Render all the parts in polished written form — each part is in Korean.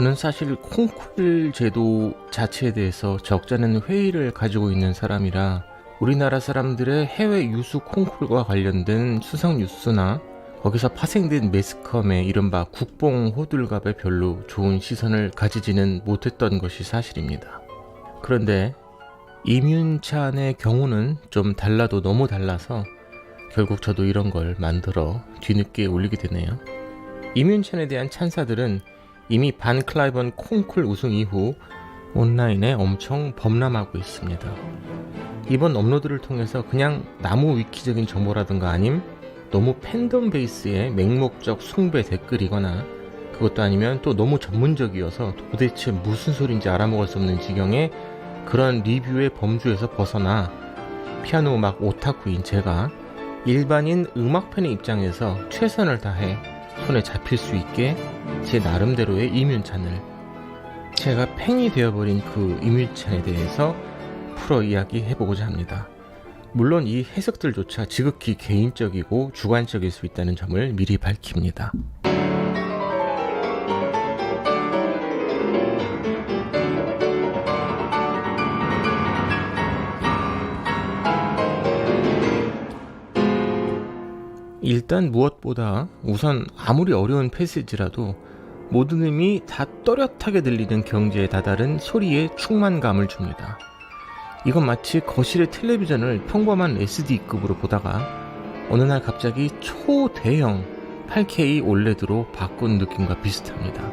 저는 사실 콩쿨 제도 자체에 대해서 적잖은 회의를 가지고 있는 사람이라 우리나라 사람들의 해외 유수 콩쿨과 관련된 수상 뉴스나 거기서 파생된 매스컴의 이른바 국뽕 호들갑에 별로 좋은 시선을 가지지는 못했던 것이 사실입니다. 그런데 이뮨찬의 경우는 좀 달라도 너무 달라서 결국 저도 이런 걸 만들어 뒤늦게 올리게 되네요. 이뮨찬에 대한 찬사들은 이미 반 클라이번 콩쿨 우승 이후 온라인에 엄청 범람하고 있습니다. 이번 업로드를 통해서 그냥 나무 위키적인 정보라든가 아님 너무 팬덤 베이스의 맹목적 숭배 댓글이거나 그것도 아니면 또 너무 전문적이어서 도대체 무슨 소린지 알아먹을 수 없는 지경의 그런 리뷰의 범주에서 벗어나 피아노 음악 오타쿠인 제가 일반인 음악팬의 입장에서 최선을 다해 손에 잡힐 수 있게 제 나름대로의 이뮨찬을 제가 팬이 되어버린 그 이뮨찬에 대해서 풀어 이야기해보고자 합니다. 물론 이 해석들조차 지극히 개인적이고 주관적일 수 있다는 점을 미리 밝힙니다. 일단 무엇보다 우선 아무리 어려운 패시지라도 모든 음이 다 또렷하게 들리는 경지에 다다른 소리에 충만감을 줍니다. 이건 마치 거실의 텔레비전을 평범한 SD급으로 보다가 어느 날 갑자기 초대형 8K 올레드로 바꾼 느낌과 비슷합니다.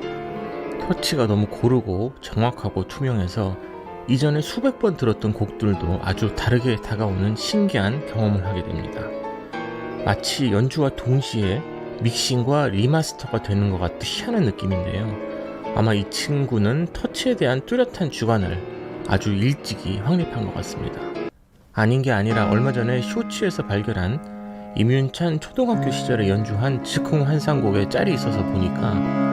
터치가 너무 고르고 정확하고 투명해서 이전에 수백 번 들었던 곡들도 아주 다르게 다가오는 신기한 경험을 하게 됩니다. 마치 연주와 동시에 믹싱과 리마스터가 되는 것 같은 희한한 느낌인데요. 아마 이 친구는 터치에 대한 뚜렷한 주관을 아주 일찍이 확립한 것 같습니다. 아닌 게 아니라 얼마 전에 쇼츠에서 발견한 이뮨찬 초등학교 시절에 연주한 즉흥환상곡의 짤이 있어서 보니까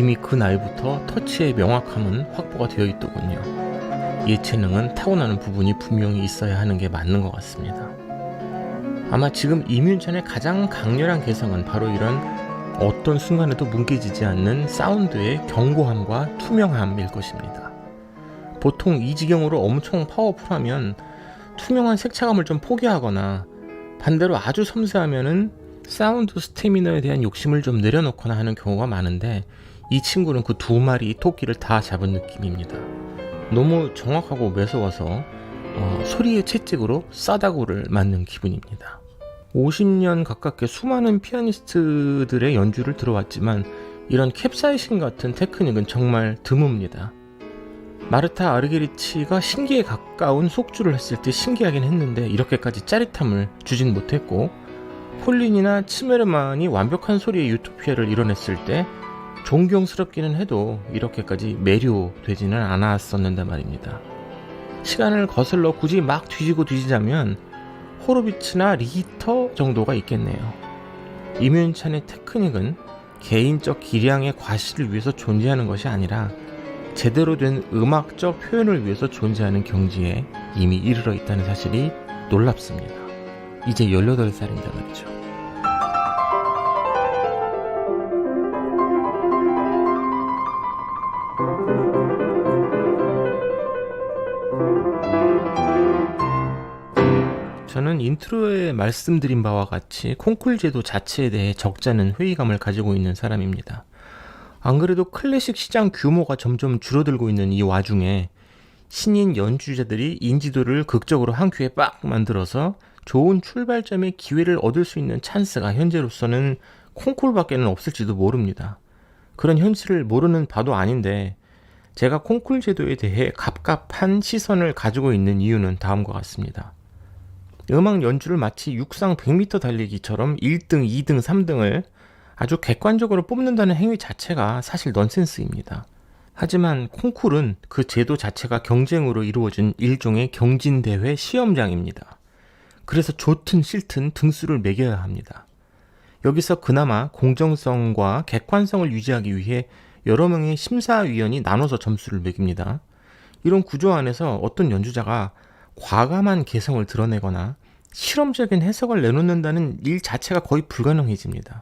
이미 그 나이부터 터치의 명확함은 확보가 되어 있더군요. 예체능은 타고나는 부분이 분명히 있어야 하는 게 맞는 것 같습니다. 아마 지금 이뮨찬의 가장 강렬한 개성은 바로 이런 어떤 순간에도 뭉개지지 않는 사운드의 견고함과 투명함일 것입니다. 보통 이 지경으로 엄청 파워풀하면 투명한 색차감을 좀 포기하거나 반대로 아주 섬세하면은 사운드 스태미너에 대한 욕심을 좀 내려놓거나 하는 경우가 많은데 이 친구는 그 두 마리 토끼를 다 잡은 느낌입니다. 너무 정확하고 매서워서 소리의 채찍으로 싸다구를 맞는 기분입니다. 50년 가깝게 수많은 피아니스트들의 연주를 들어왔지만 이런 캡사이신 같은 테크닉은 정말 드뭅니다. 마르타 아르게리치가 신기에 가까운 속주를 했을 때 신기하긴 했는데 이렇게까지 짜릿함을 주진 못했고 폴린이나 츠메르만이 완벽한 소리의 유토피아를 이뤄냈을 때 존경스럽기는 해도 이렇게까지 매료되지는 않았었는데 말입니다. 시간을 거슬러 굳이 막 뒤지자면 호로비츠나 리히터 정도가 있겠네요. 이뮨찬의 테크닉은 개인적 기량의 과시를 위해서 존재하는 것이 아니라 제대로 된 음악적 표현을 위해서 존재하는 경지에 이미 이르러 있다는 사실이 놀랍습니다. 이제 18살인데 말이죠. 저는 인트로에 말씀드린 바와 같이 콩쿨 제도 자체에 대해 적잖은 회의감을 가지고 있는 사람입니다. 안 그래도 클래식 시장 규모가 점점 줄어들고 있는 이 와중에 신인 연주자들이 인지도를 극적으로 한 큐에 빡 만들어서 좋은 출발점의 기회를 얻을 수 있는 찬스가 현재로서는 콩쿨밖에는 없을지도 모릅니다. 그런 현실을 모르는 바도 아닌데 제가 콩쿨 제도에 대해 갑갑한 시선을 가지고 있는 이유는 다음과 같습니다. 음악 연주를 마치 육상 100m 달리기처럼 1등, 2등, 3등을 아주 객관적으로 뽑는다는 행위 자체가 사실 넌센스입니다. 하지만 콩쿨은 그 제도 자체가 경쟁으로 이루어진 일종의 경진대회 시험장입니다. 그래서 좋든 싫든 등수를 매겨야 합니다. 여기서 그나마 공정성과 객관성을 유지하기 위해 여러 명의 심사위원이 나눠서 점수를 매깁니다. 이런 구조 안에서 어떤 연주자가 과감한 개성을 드러내거나 실험적인 해석을 내놓는다는 일 자체가 거의 불가능해집니다.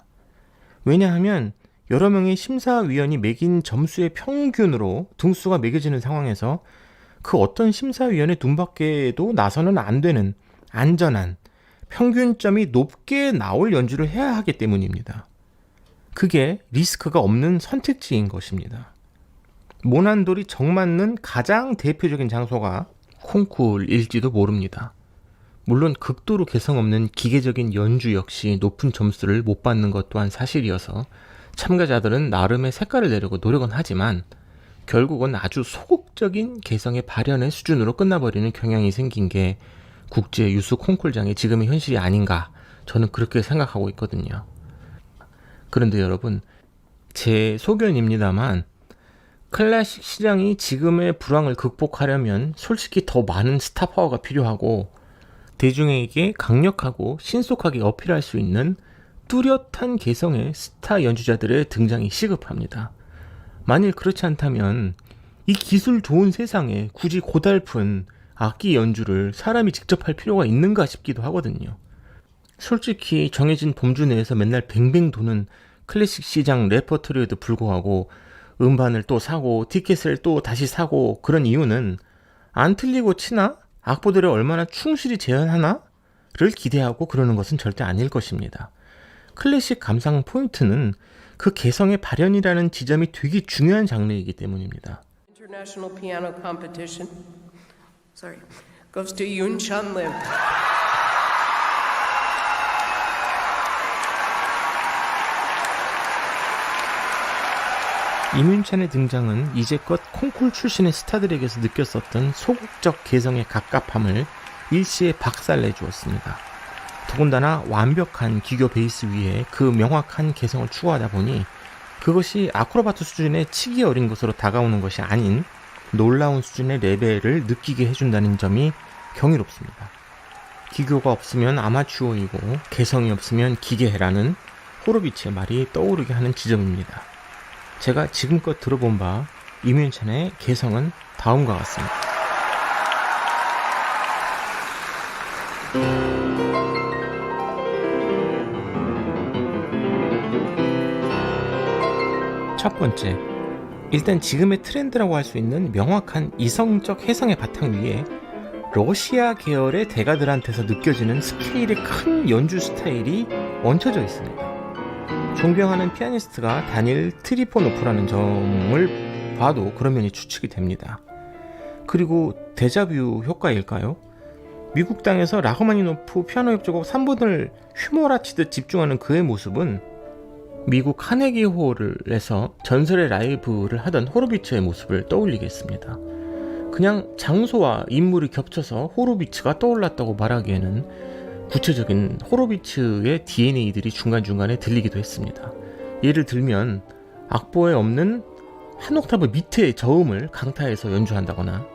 왜냐하면 여러 명의 심사위원이 매긴 점수의 평균으로 등수가 매겨지는 상황에서 그 어떤 심사위원의 눈밖에도 나서는 안 되는 안전한 평균점이 높게 나올 연주를 해야 하기 때문입니다. 그게 리스크가 없는 선택지인 것입니다. 모난돌이 정맞는 가장 대표적인 장소가 콩쿨일지도 모릅니다. 물론 극도로 개성 없는 기계적인 연주 역시 높은 점수를 못 받는 것 또한 사실이어서 참가자들은 나름의 색깔을 내려고 노력은 하지만 결국은 아주 소극적인 개성의 발현의 수준으로 끝나버리는 경향이 생긴 게 국제 유수 콩쿨장의 지금의 현실이 아닌가, 저는 그렇게 생각하고 있거든요. 그런데 여러분, 제 소견입니다만 클래식 시장이 지금의 불황을 극복하려면 솔직히 더 많은 스타 파워가 필요하고 대중에게 강력하고 신속하게 어필할 수 있는 뚜렷한 개성의 스타 연주자들의 등장이 시급합니다. 만일 그렇지 않다면 이 기술 좋은 세상에 굳이 고달픈 악기 연주를 사람이 직접 할 필요가 있는가 싶기도 하거든요. 솔직히 정해진 범주 내에서 맨날 뱅뱅 도는 클래식 시장 레퍼토리에도 불구하고 음반을 또 사고 티켓을 또 다시 사고 그런 이유는 안 틀리고 치나? 악보들을 얼마나 충실히 재현하나? 를 기대하고 그러는 것은 절대 아닐 것입니다. 클래식 감상 포인트는 그 개성의 발현이라는 지점이 되게 중요한 장르이기 때문입니다. International piano competition. Goes to Yoon Chun Lim. 임윤찬의 등장은 이제껏 콩쿨 출신의 스타들에게서 느꼈었던 소극적 개성의 갑갑함을 일시에 박살내 주었습니다. 더군다나 완벽한 기교 베이스 위에 그 명확한 개성을 추구하다 보니 그것이 아크로바트 수준의 치기 어린 것으로 다가오는 것이 아닌 놀라운 수준의 레벨을 느끼게 해준다는 점이 경이롭습니다. 기교가 없으면 아마추어이고 개성이 없으면 기계라는 호로비치의 말이 떠오르게 하는 지점입니다. 제가 지금껏 들어본 바 임윤찬의 개성은 다음과 같습니다. 첫 번째, 일단 지금의 트렌드라고 할 수 있는 명확한 이성적 해성의 바탕 위에 러시아 계열의 대가들한테서 느껴지는 스케일의 큰 연주 스타일이 얹혀져 있습니다. 존경하는 피아니스트가 다닐 트리포노프라는 점을 봐도 그런 면이 추측이 됩니다. 그리고 데자뷰 효과일까요? 미국 땅에서 라흐마니노프 피아노 협주곡 3번을 휘몰아치듯 집중하는 그의 모습은 미국 카네기 홀에서 전설의 라이브를 하던 호로비츠의 모습을 떠올리게 했습니다. 그냥 장소와 인물이 겹쳐서 호로비츠가 떠올랐다고 말하기에는 구체적인 호로비츠의 DNA들이 중간중간에 들리기도 했습니다. 예를 들면 악보에 없는 한 옥타브 밑의 저음을 강타해서 연주한다거나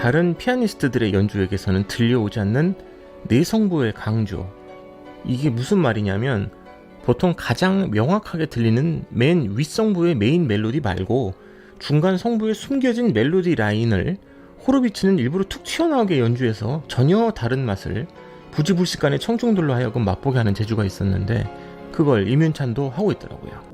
다른 피아니스트들의 연주에게서는 들려오지 않는 내성부의 강조. 이게 무슨 말이냐면 보통 가장 명확하게 들리는 맨 윗성부의 메인 멜로디 말고 중간 성부에 숨겨진 멜로디 라인을 호로비츠는 일부러 툭 튀어나오게 연주해서 전혀 다른 맛을 부지불식간의 청중들로 하여금 맛보게 하는 재주가 있었는데 그걸 임윤찬도 하고 있더라고요.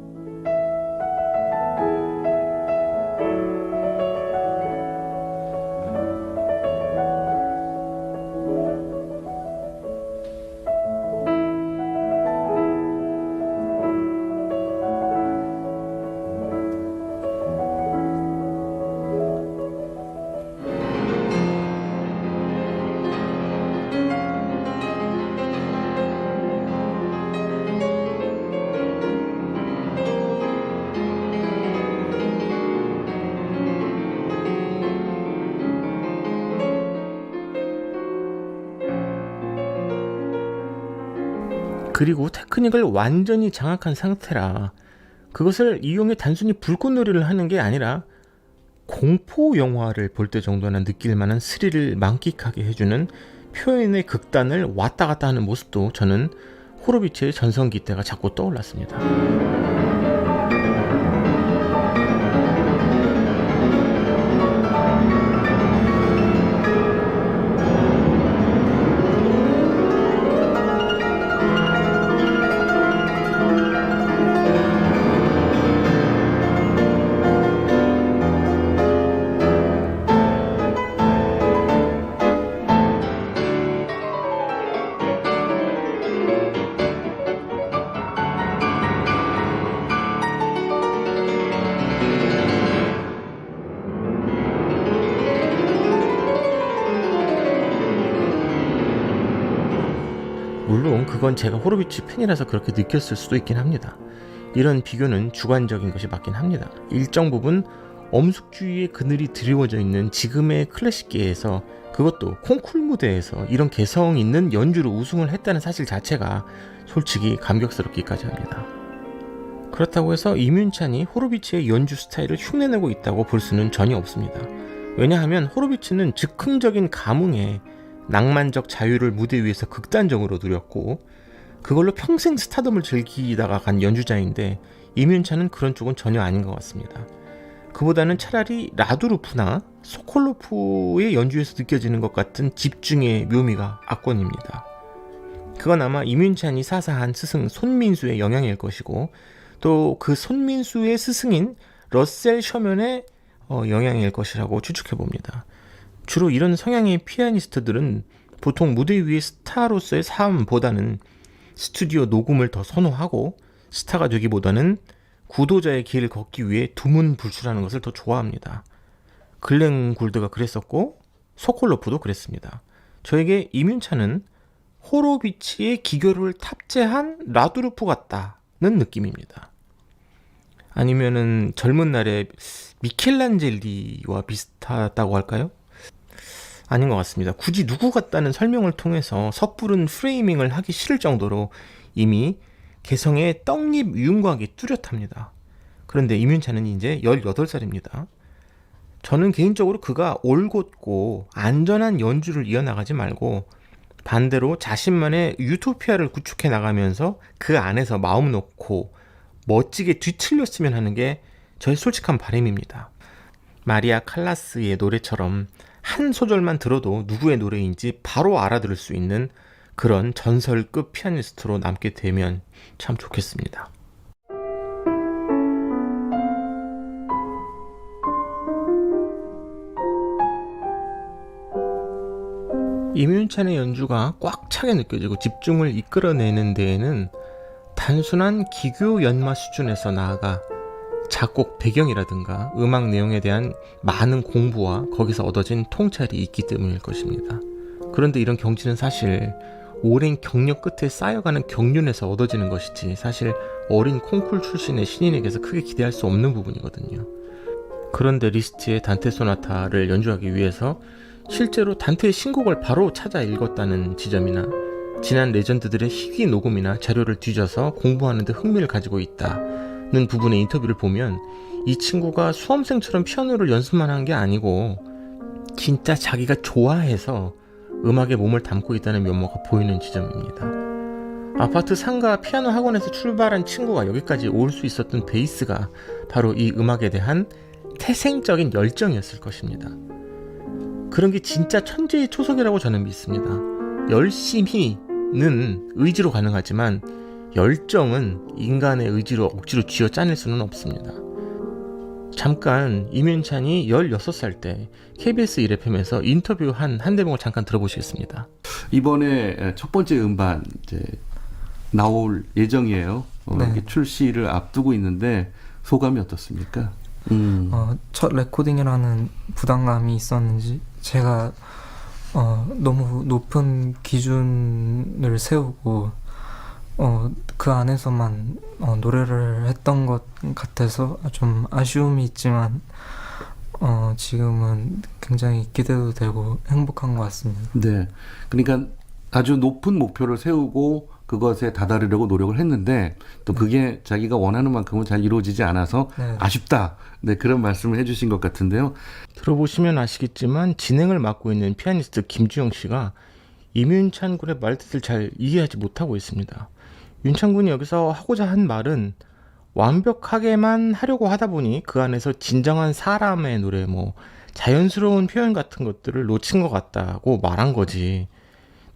그리고 테크닉을 완전히 장악한 상태라 그것을 이용해 단순히 불꽃놀이를 하는 게 아니라 공포 영화를 볼 때 정도는 느낄 만한 스릴을 만끽하게 해주는 표현의 극단을 왔다 갔다 하는 모습도 저는 호로비츠의 전성기 때가 자꾸 떠올랐습니다. 물론 그건 제가 호로비츠 팬이라서 그렇게 느꼈을 수도 있긴 합니다. 이런 비교는 주관적인 것이 맞긴 합니다. 일정 부분 엄숙주의의 그늘이 드리워져 있는 지금의 클래식계에서, 그것도 콩쿨 무대에서 이런 개성 있는 연주로 우승을 했다는 사실 자체가 솔직히 감격스럽기까지 합니다. 그렇다고 해서 이뮨찬이 호로비츠의 연주 스타일을 흉내내고 있다고 볼 수는 전혀 없습니다. 왜냐하면 호로비츠는 즉흥적인 감흥에 낭만적 자유를 무대 위에서 극단적으로 누렸고 그걸로 평생 스타덤을 즐기다가 간 연주자인데, 이뮨찬은 그런 쪽은 전혀 아닌 것 같습니다. 그보다는 차라리 라두루프나 소콜로프의 연주에서 느껴지는 것 같은 집중의 묘미가 압권입니다. 그건 아마 이뮨찬이 사사한 스승 손민수의 영향일 것이고, 또 그 손민수의 스승인 러셀 셔먼의 영향일 것이라고 추측해봅니다. 주로 이런 성향의 피아니스트들은 보통 무대 위의 스타로서의 삶보다는 스튜디오 녹음을 더 선호하고, 스타가 되기보다는 구도자의 길을 걷기 위해 두문불출하는 것을 더 좋아합니다. 글렌 굴드가 그랬었고 소콜로프도 그랬습니다. 저에게 이뮨찬은 호로비츠의 기교를 탑재한 라두루프 같다는 느낌입니다. 아니면은 젊은 날의 미켈란젤리와 비슷하다고 할까요? 아닌 것 같습니다. 굳이 누구 같다는 설명을 통해서 섣부른 프레이밍을 하기 싫을 정도로 이미 개성의 떡잎 윤곽이 뚜렷합니다. 그런데 이뮨찬은 이제 18살입니다. 저는 개인적으로 그가 올곧고 안전한 연주를 이어나가지 말고 반대로 자신만의 유토피아를 구축해 나가면서 그 안에서 마음 놓고 멋지게 뒤틀렸으면 하는 게 저의 솔직한 바람입니다. 마리아 칼라스의 노래처럼 한 소절만 들어도 누구의 노래인지 바로 알아들을 수 있는 그런 전설급 피아니스트로 남게 되면 참 좋겠습니다. 이뮨찬의 연주가 꽉 차게 느껴지고 집중을 이끌어내는 데에는 단순한 기교 연마 수준에서 나아가 작곡 배경이라든가 음악 내용에 대한 많은 공부와 거기서 얻어진 통찰이 있기 때문일 것입니다. 그런데 이런 경지는 사실 오랜 경력 끝에 쌓여가는 경륜에서 얻어지는 것이지 사실 어린 콩쿨 출신의 신인에게서 크게 기대할 수 없는 부분이거든요. 그런데 리스트의 단테 소나타를 연주하기 위해서 실제로 단테의 신곡을 바로 찾아 읽었다는 지점이나 지난 레전드들의 희귀 녹음이나 자료를 뒤져서 공부하는 데 흥미를 가지고 있다는 부분의 인터뷰를 보면 이 친구가 수험생처럼 피아노를 연습만 한 게 아니고 진짜 자기가 좋아해서 음악에 몸을 담고 있다는 면모가 보이는 지점입니다. 아파트 상가 피아노 학원에서 출발한 친구가 여기까지 올 수 있었던 베이스가 바로 이 음악에 대한 태생적인 열정이었을 것입니다. 그런 게 진짜 천재의 초석이라고 저는 믿습니다. 열심히는 의지로 가능하지만 열정은 인간의 의지로 억지로 쥐어짜낼 수는 없습니다. 잠깐 이뮨찬이 16살 때 KBS 1FM에서 인터뷰한 한 대목을 잠깐 들어보시겠습니다. 이번에 첫 번째 음반 이제 나올 예정이에요. 네. 출시를 앞두고 있는데 소감이 어떻습니까? 첫 레코딩이라는 부담감이 있었는지 제가 너무 높은 기준을 세우고 그 안에서만 노래를 했던 것 같아서 좀 아쉬움이 있지만 지금은 굉장히 기대도 되고 행복한 것 같습니다. 네. 그러니까 아주 높은 목표를 세우고 그것에 다다르려고 노력을 했는데 또 그게 자기가 원하는 만큼은 잘 이루어지지 않아서 네. 아쉽다. 네, 그런 말씀을 해주신 것 같은데요. 들어보시면 아시겠지만 진행을 맡고 있는 피아니스트 김주영 씨가 임윤찬 군의 말뜻을 잘 이해하지 못하고 있습니다. 윤찬 군이 여기서 하고자 한 말은 완벽하게만 하려고 하다 보니 그 안에서 진정한 사람의 노래, 자연스러운 표현 같은 것들을 놓친 것 같다고 말한 거지,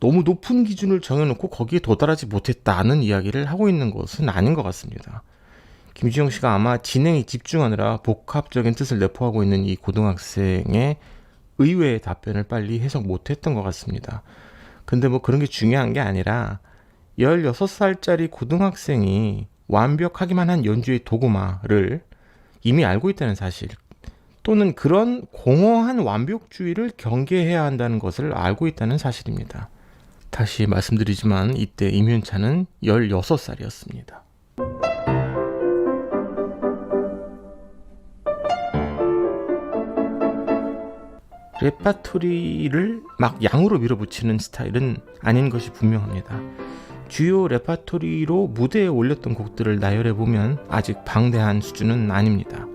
너무 높은 기준을 정해놓고 거기에 도달하지 못했다는 이야기를 하고 있는 것은 아닌 것 같습니다. 김주영 씨가 아마 진행에 집중하느라 복합적인 뜻을 내포하고 있는 이 고등학생의 의외의 답변을 빨리 해석 못했던 것 같습니다. 근데 그런 게 중요한 게 아니라 16살짜리 고등학생이 완벽하기만 한 연주의 도구마를 이미 알고 있다는 사실, 또는 그런 공허한 완벽주의를 경계해야 한다는 것을 알고 있다는 사실입니다. 다시 말씀드리지만 이때 임윤찬은 16살이었습니다. 레파토리를 막 양으로 밀어붙이는 스타일은 아닌 것이 분명합니다. 주요 레파토리로 무대에 올렸던 곡들을 나열해보면 아직 방대한 수준은 아닙니다.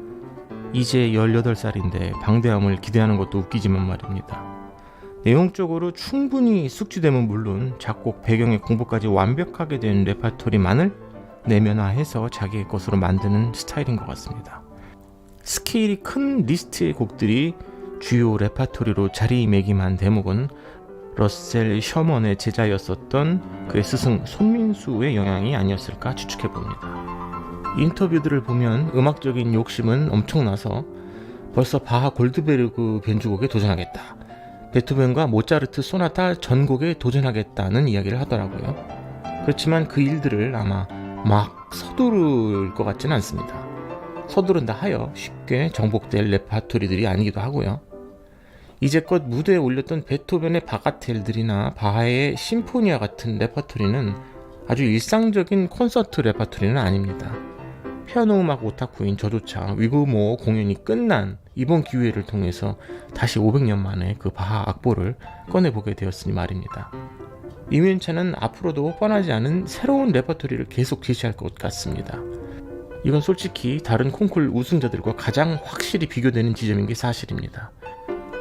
이제 18살인데 방대함을 기대하는 것도 웃기지만 말입니다. 내용적으로 충분히 숙지되면 물론 작곡 배경의 공부까지 완벽하게 된 레파토리만을 내면화해서 자기의 것으로 만드는 스타일인 것 같습니다. 스케일이 큰 리스트의 곡들이 주요 레파토리로 자리매김한 대목은 러셀 셔먼의 제자였었던 그의 스승 손민수의 영향이 아니었을까 추측해봅니다. 인터뷰들을 보면 음악적인 욕심은 엄청나서 벌써 바하 골드베르그 변주곡에 도전하겠다, 베토벤과 모차르트 소나타 전곡에 도전하겠다는 이야기를 하더라고요. 그렇지만 그 일들을 아마 막 서두를 것 같지는 않습니다. 서두른다 하여 쉽게 정복될 레파토리들이 아니기도 하고요. 이제껏 무대에 올렸던 베토벤의 바가텔들이나 바하의 심포니아 같은 레파토리는 아주 일상적인 콘서트 레파토리는 아닙니다. 피아노 음악 오타쿠인 저조차 위그모 공연이 끝난 이번 기회를 통해서 다시 500년 만에 그 바하 악보를 꺼내보게 되었으니 말입니다. 임윤찬은 앞으로도 뻔하지 않은 새로운 레퍼토리를 계속 제시할 것 같습니다. 이건 솔직히 다른 콩쿨 우승자들과 가장 확실히 비교되는 지점인 게 사실입니다.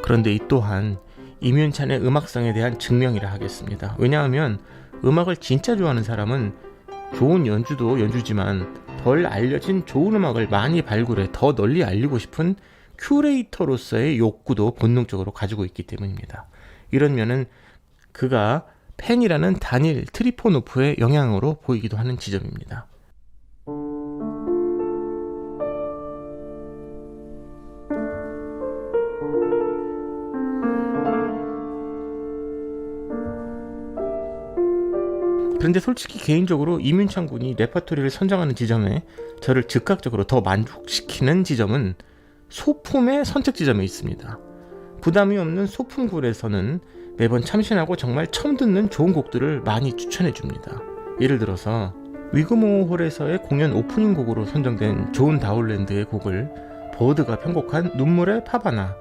그런데 이 또한 임윤찬의 음악성에 대한 증명이라 하겠습니다. 왜냐하면 음악을 진짜 좋아하는 사람은 좋은 연주도 연주지만 덜 알려진 좋은 음악을 많이 발굴해 더 널리 알리고 싶은 큐레이터로서의 욕구도 본능적으로 가지고 있기 때문입니다. 이런 면은 그가 팬이라는 다닐 트리포노프의 영향으로 보이기도 하는 지점입니다. 그런데 솔직히 개인적으로 임윤찬 군이 레퍼토리를 선정하는 지점에 저를 즉각적으로 더 만족시키는 지점은 소품의 선택 지점에 있습니다. 부담이 없는 소품굴에서는 매번 참신하고 정말 처음 듣는 좋은 곡들을 많이 추천해 줍니다. 예를 들어서 위그모 홀에서의 공연 오프닝 곡으로 선정된 존 다울랜드의 곡을 버드가 편곡한 눈물의 파바나,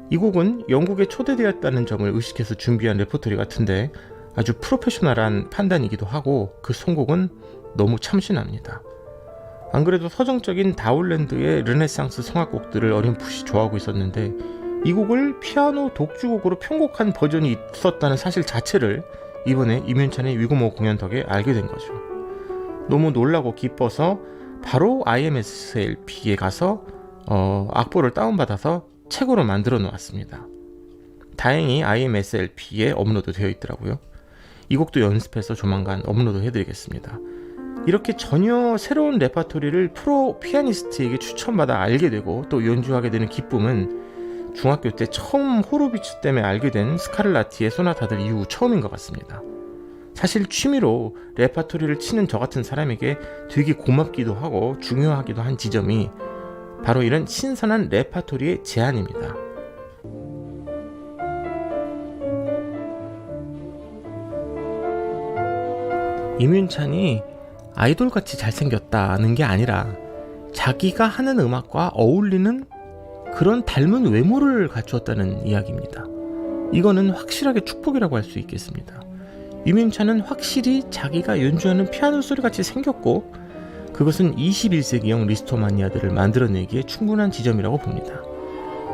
이 곡은 영국에 초대되었다는 점을 의식해서 준비한 레퍼토리 같은데 아주 프로페셔널한 판단이기도 하고 그 선곡은 너무 참신합니다. 안 그래도 서정적인 다울랜드의 르네상스 성악곡들을 어렴풋이 좋아하고 있었는데 이 곡을 피아노 독주곡으로 편곡한 버전이 있었다는 사실 자체를 이번에 임윤찬의 위그모 공연 덕에 알게 된 거죠. 너무 놀라고 기뻐서 바로 IMSLP에 가서 악보를 다운받아서 책으로 만들어 놓았습니다. 다행히 IMSLP에 업로드 되어 있더라고요. 이 곡도 연습해서 조만간 업로드 해드리겠습니다. 이렇게 전혀 새로운 레퍼토리를 프로 피아니스트에게 추천받아 알게 되고 또 연주하게 되는 기쁨은 중학교 때 처음 호로비츠 때문에 알게 된 스카를라티의 소나타들 이후 처음인 것 같습니다. 사실 취미로 레퍼토리를 치는 저 같은 사람에게 되게 고맙기도 하고 중요하기도 한 지점이 바로 이런 신선한 레퍼토리의 제안입니다. 임윤찬이 아이돌같이 잘생겼다는 게 아니라 자기가 하는 음악과 어울리는 그런 닮은 외모를 갖추었다는 이야기입니다. 이거는 확실하게 축복이라고 할 수 있겠습니다. 이민찬은 확실히 자기가 연주하는 피아노 소리 같이 생겼고 그것은 21세기형 리스토 마니아들을 만들어내기에 충분한 지점이라고 봅니다.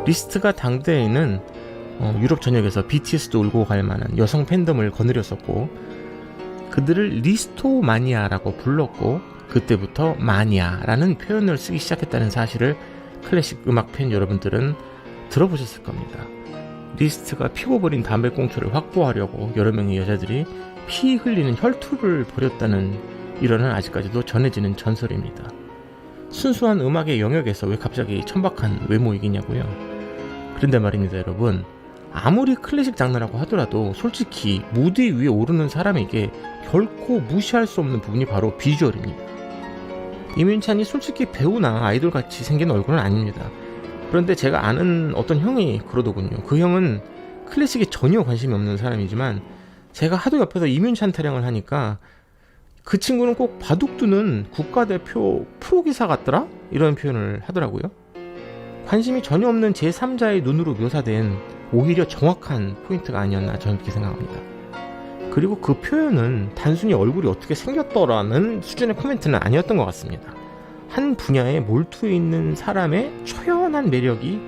리스트가 당대에는 유럽 전역에서 BTS도 울고 갈 만한 여성 팬덤을 거느렸었고 그들을 리스토 마니아라고 불렀고 그때부터 마니아라는 표현을 쓰기 시작했다는 사실을 클래식 음악 팬 여러분들은 들어보셨을 겁니다. 리스트가 피고 버린 담배꽁초를 확보하려고 여러 명의 여자들이 피 흘리는 혈투를 벌였다는 일화는 아직까지도 전해지는 전설입니다. 순수한 음악의 영역에서 왜 갑자기 천박한 외모 얘기냐고요? 그런데 말입니다, 여러분. 아무리 클래식 장르라고 하더라도 솔직히 무대 위에 오르는 사람에게 결코 무시할 수 없는 부분이 바로 비주얼입니다. 이민찬이 솔직히 배우나 아이돌같이 생긴 얼굴은 아닙니다. 그런데 제가 아는 어떤 형이 그러더군요. 그 형은 클래식에 전혀 관심이 없는 사람이지만 제가 하도 옆에서 이민찬 타령을 하니까 그 친구는 꼭 바둑두는 국가대표 프로기사 같더라? 이런 표현을 하더라고요. 관심이 전혀 없는 제3자의 눈으로 묘사된 오히려 정확한 포인트가 아니었나 저는 그렇게 생각합니다. 그리고 그 표현은 단순히 얼굴이 어떻게 생겼더라는 수준의 코멘트는 아니었던 것 같습니다. 한 분야에 몰두해 있는 사람의 초연한 매력이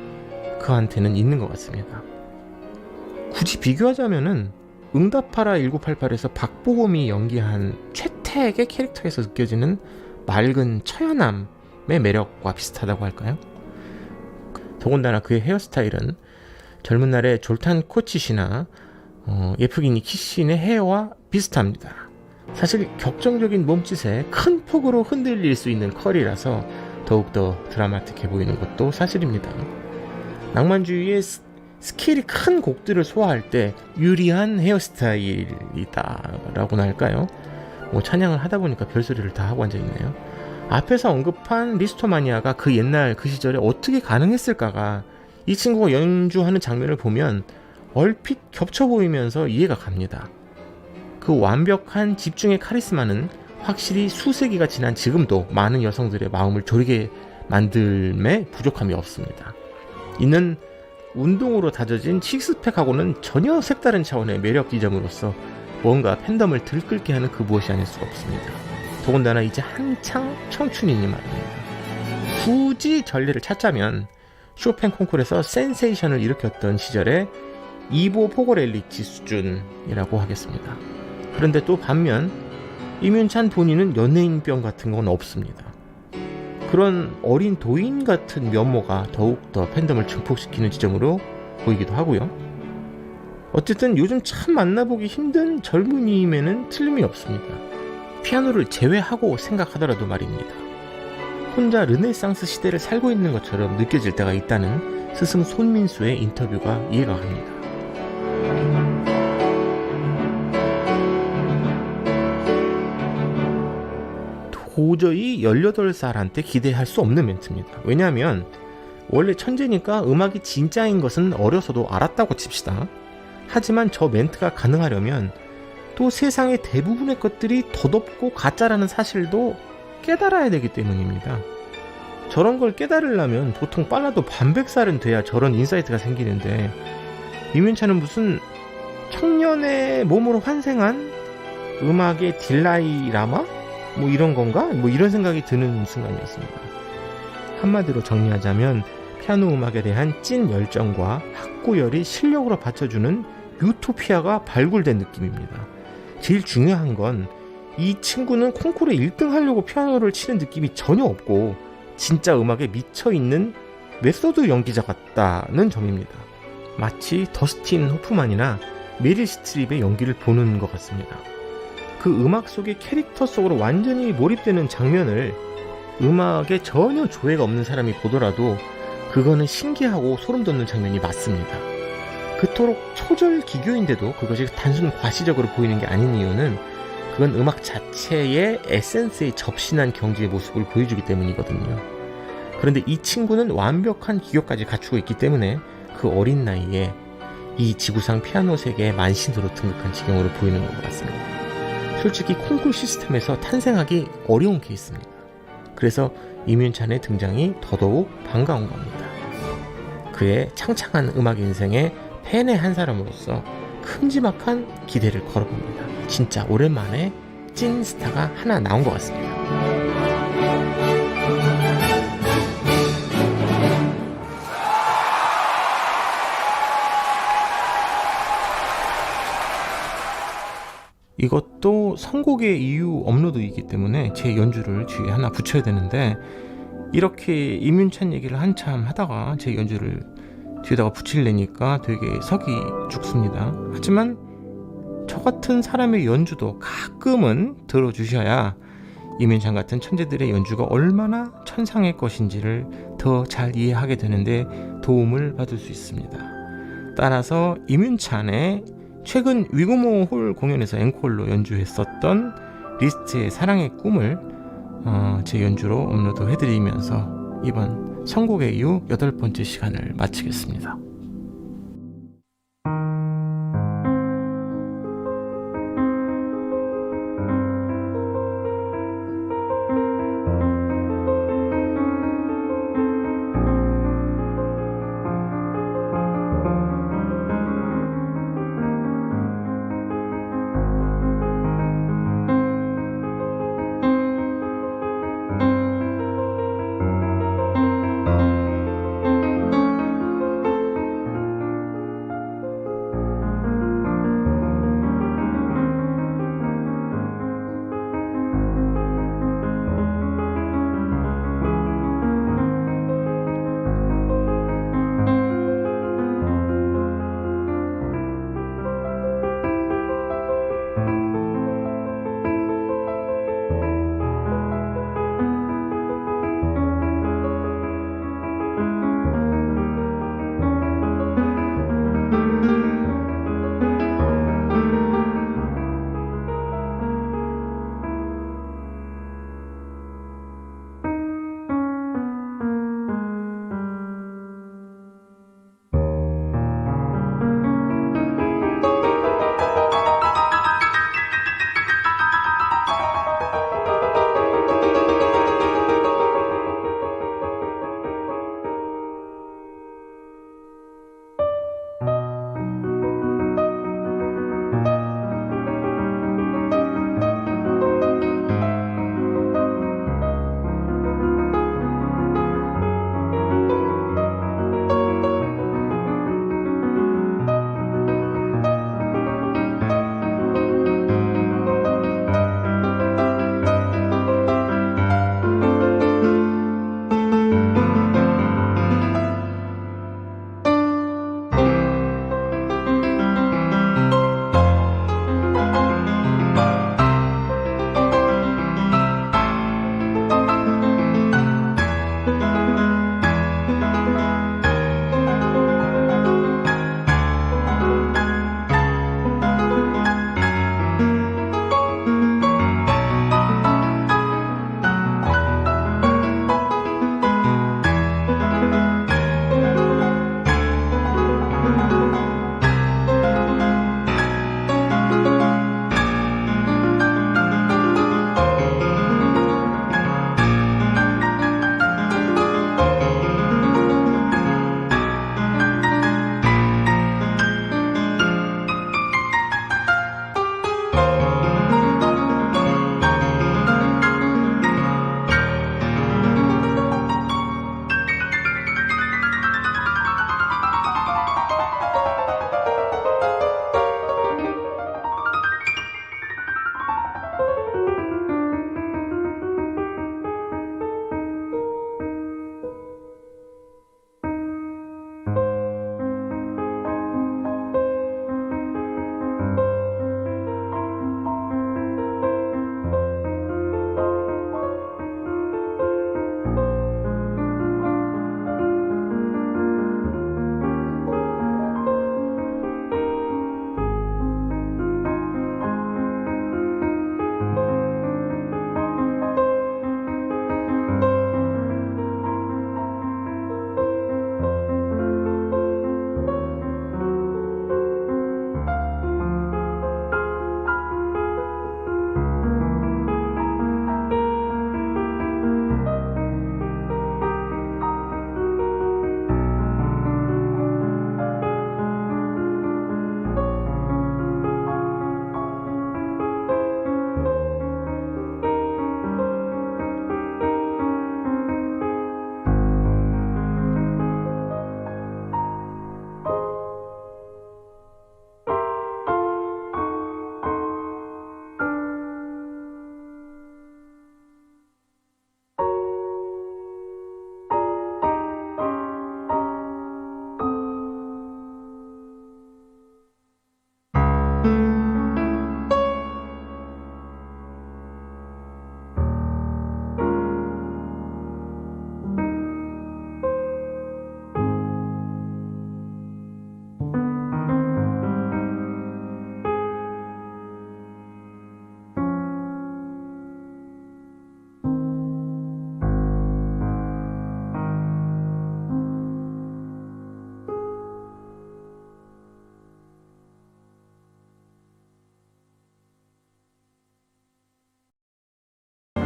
그한테는 있는 것 같습니다. 굳이 비교하자면은 응답하라 1988에서 박보검이 연기한 최택의 캐릭터에서 느껴지는 맑은 처연함의 매력과 비슷하다고 할까요? 더군다나 그의 헤어스타일은 젊은 날의 졸탄 코치시나 예프기니 키신의 헤어와 비슷합니다. 사실 격정적인 몸짓에 큰 폭으로 흔들릴 수 있는 컬이라서 더욱더 드라마틱해 보이는 것도 사실입니다. 낭만주의의 스케일이 큰 곡들을 소화할 때 유리한 헤어스타일이다라고나 할까요? 찬양을 하다 보니까 별소리를 다 하고 앉아있네요. 앞에서 언급한 리스토마니아가 그 옛날 그 시절에 어떻게 가능했을까가 이 친구가 연주하는 장면을 보면 얼핏 겹쳐 보이면서 이해가 갑니다. 그 완벽한 집중의 카리스마는 확실히 수세기가 지난 지금도 많은 여성들의 마음을 졸이게 만들매 부족함이 없습니다. 이는 운동으로 다져진 식스팩하고는 전혀 색다른 차원의 매력 지점으로서 뭔가 팬덤을 들끓게 하는 그 무엇이 아닐 수가 없습니다. 더군다나 이제 한창 청춘이니 말입니다. 굳이 전례를 찾자면 쇼팽 콩쿠르에서 센세이션을 일으켰던 시절의 이보 포고렐리치 수준이라고 하겠습니다. 그런데 또 반면 이민찬 본인은 연예인병 같은 건 없습니다. 그런 어린 도인 같은 면모가 더욱더 팬덤을 증폭시키는 지점으로 보이기도 하고요. 어쨌든 요즘 참 만나보기 힘든 젊은이임에는 틀림이 없습니다. 피아노를 제외하고 생각하더라도 말입니다. 혼자 르네상스 시대를 살고 있는 것처럼 느껴질 때가 있다는 스승 손민수의 인터뷰가 이해가 갑니다. 도저히 18살한테 기대할 수 없는 멘트입니다. 왜냐하면 원래 천재니까 음악이 진짜인 것은 어려서도 알았다고 칩시다. 하지만 저 멘트가 가능하려면 또 세상의 대부분의 것들이 덧없고 가짜라는 사실도 깨달아야 되기 때문입니다. 저런 걸 깨달으려면 보통 빨라도 반백살은 돼야 저런 인사이트가 생기는데 이민찬은 무슨 청년의 몸으로 환생한 음악의 딜라이 라마? 이런 건가? 이런 생각이 드는 순간이었습니다. 한마디로 정리하자면 피아노 음악에 대한 찐 열정과 학구열이 실력으로 받쳐주는 유토피아가 발굴된 느낌입니다. 제일 중요한 건 이 친구는 콩쿠르에 1등 하려고 피아노를 치는 느낌이 전혀 없고 진짜 음악에 미쳐있는 메소드 연기자 같다는 점입니다. 마치 더스틴 호프만이나 메릴 스트립의 연기를 보는 것 같습니다. 그 음악 속의 캐릭터 속으로 완전히 몰입되는 장면을 음악에 전혀 조예가 없는 사람이 보더라도 그거는 신기하고 소름 돋는 장면이 맞습니다. 그토록 초절기교인데도 그것이 단순 과시적으로 보이는 게 아닌 이유는 그건 음악 자체의 에센스에 접신한 경지의 모습을 보여주기 때문이거든요. 그런데 이 친구는 완벽한 기교까지 갖추고 있기 때문에 그 어린 나이에 이 지구상 피아노 세계의 만신으로 등극한 지경으로 보이는 것 같습니다. 솔직히 콩쿠르 시스템에서 탄생하기 어려운 케이스입니다. 그래서 이민찬의 등장이 더더욱 반가운 겁니다. 그의 창창한 음악 인생의 팬의 한 사람으로서 큼지막한 기대를 걸어봅니다. 진짜 오랜만에 찐 스타가 하나 나온 것 같습니다. 이것도 선곡의 이유 업로드이기 때문에 제 연주를 뒤에 하나 붙여야 되는데, 이렇게 임윤찬 얘기를 한참 하다가 제 연주를 뒤에다가 붙이려니까 되게 석이 죽습니다. 하지만 저 같은 사람의 연주도 가끔은 들어주셔야 임윤찬 같은 천재들의 연주가 얼마나 천상의 것인지를 더 잘 이해하게 되는데 도움을 받을 수 있습니다. 따라서 임윤찬의 최근 위고모 홀 공연에서 앵콜로 연주했었던 리스트의 사랑의 꿈을 제 연주로 업로드 해드리면서 이번 선곡의 이유 8번째 시간을 마치겠습니다.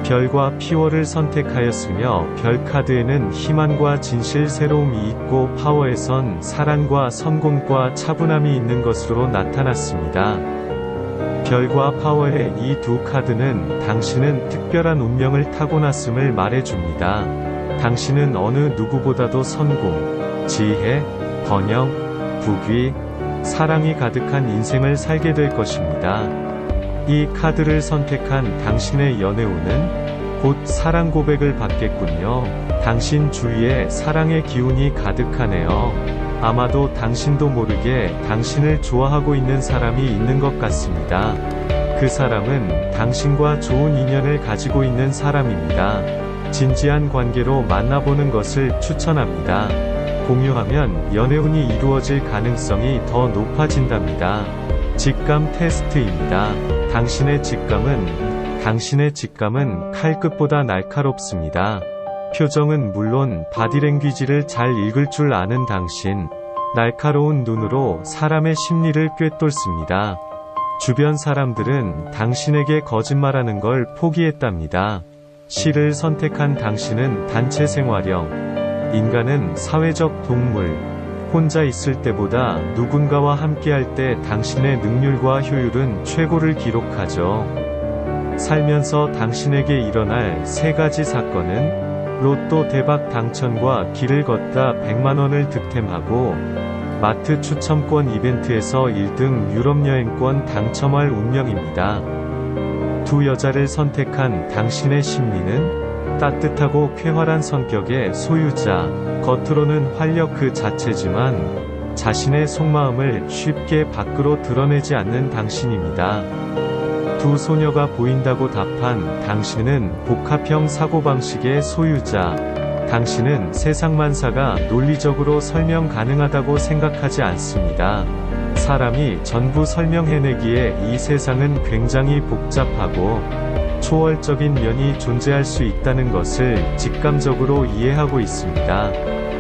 별과 피워를 선택하였으며 별 카드에는 희망과 진실, 새로움이 있고 파워에선 사랑과 성공과 차분함이 있는 것으로 나타났습니다. 별과 파워의 이 두 카드는 당신은 특별한 운명을 타고났음을 말해줍니다. 당신은 어느 누구보다도 성공, 지혜, 번영, 부귀, 사랑이 가득한 인생을 살게 될 것입니다. 이 카드를 선택한 당신의 연애운은 곧 사랑 고백을 받겠군요. 당신 주위에 사랑의 기운이 가득하네요. 아마도 당신도 모르게 당신을 좋아하고 있는 사람이 있는 것 같습니다. 그 사람은 당신과 좋은 인연을 가지고 있는 사람입니다. 진지한 관계로 만나보는 것을 추천합니다. 공유하면 연애운이 이루어질 가능성이 더 높아진답니다. 직감 테스트입니다. 당신의 직감은 칼끝보다 날카롭습니다. 표정은 물론 바디랭귀지를 잘 읽을 줄 아는 당신. 날카로운 눈으로 사람의 심리를 꿰뚫습니다. 주변 사람들은 당신에게 거짓말하는 걸 포기했답니다. 시를 선택한 당신은 단체 생활형. 인간은 사회적 동물. 혼자 있을 때보다 누군가와 함께할 때 당신의 능률과 효율은 최고를 기록하죠. 살면서 당신에게 일어날 3가지 사건은 로또 대박 당첨과 길을 걷다 100만원을 득템하고 마트 추첨권 이벤트에서 1등 유럽 여행권 당첨할 운명입니다. 두 여자를 선택한 당신의 심리는 따뜻하고 쾌활한 성격의 소유자. 겉으로는 활력 그 자체지만 자신의 속마음을 쉽게 밖으로 드러내지 않는 당신입니다. 두 소녀가 보인다고 답한 당신은 복합형 사고방식의 소유자. 당신은 세상 만사가 논리적으로 설명 가능하다고 생각하지 않습니다. 사람이 전부 설명해내기에 이 세상은 굉장히 복잡하고 초월적인 면이 존재할 수 있다는 것을 직감적으로 이해하고 있습니다.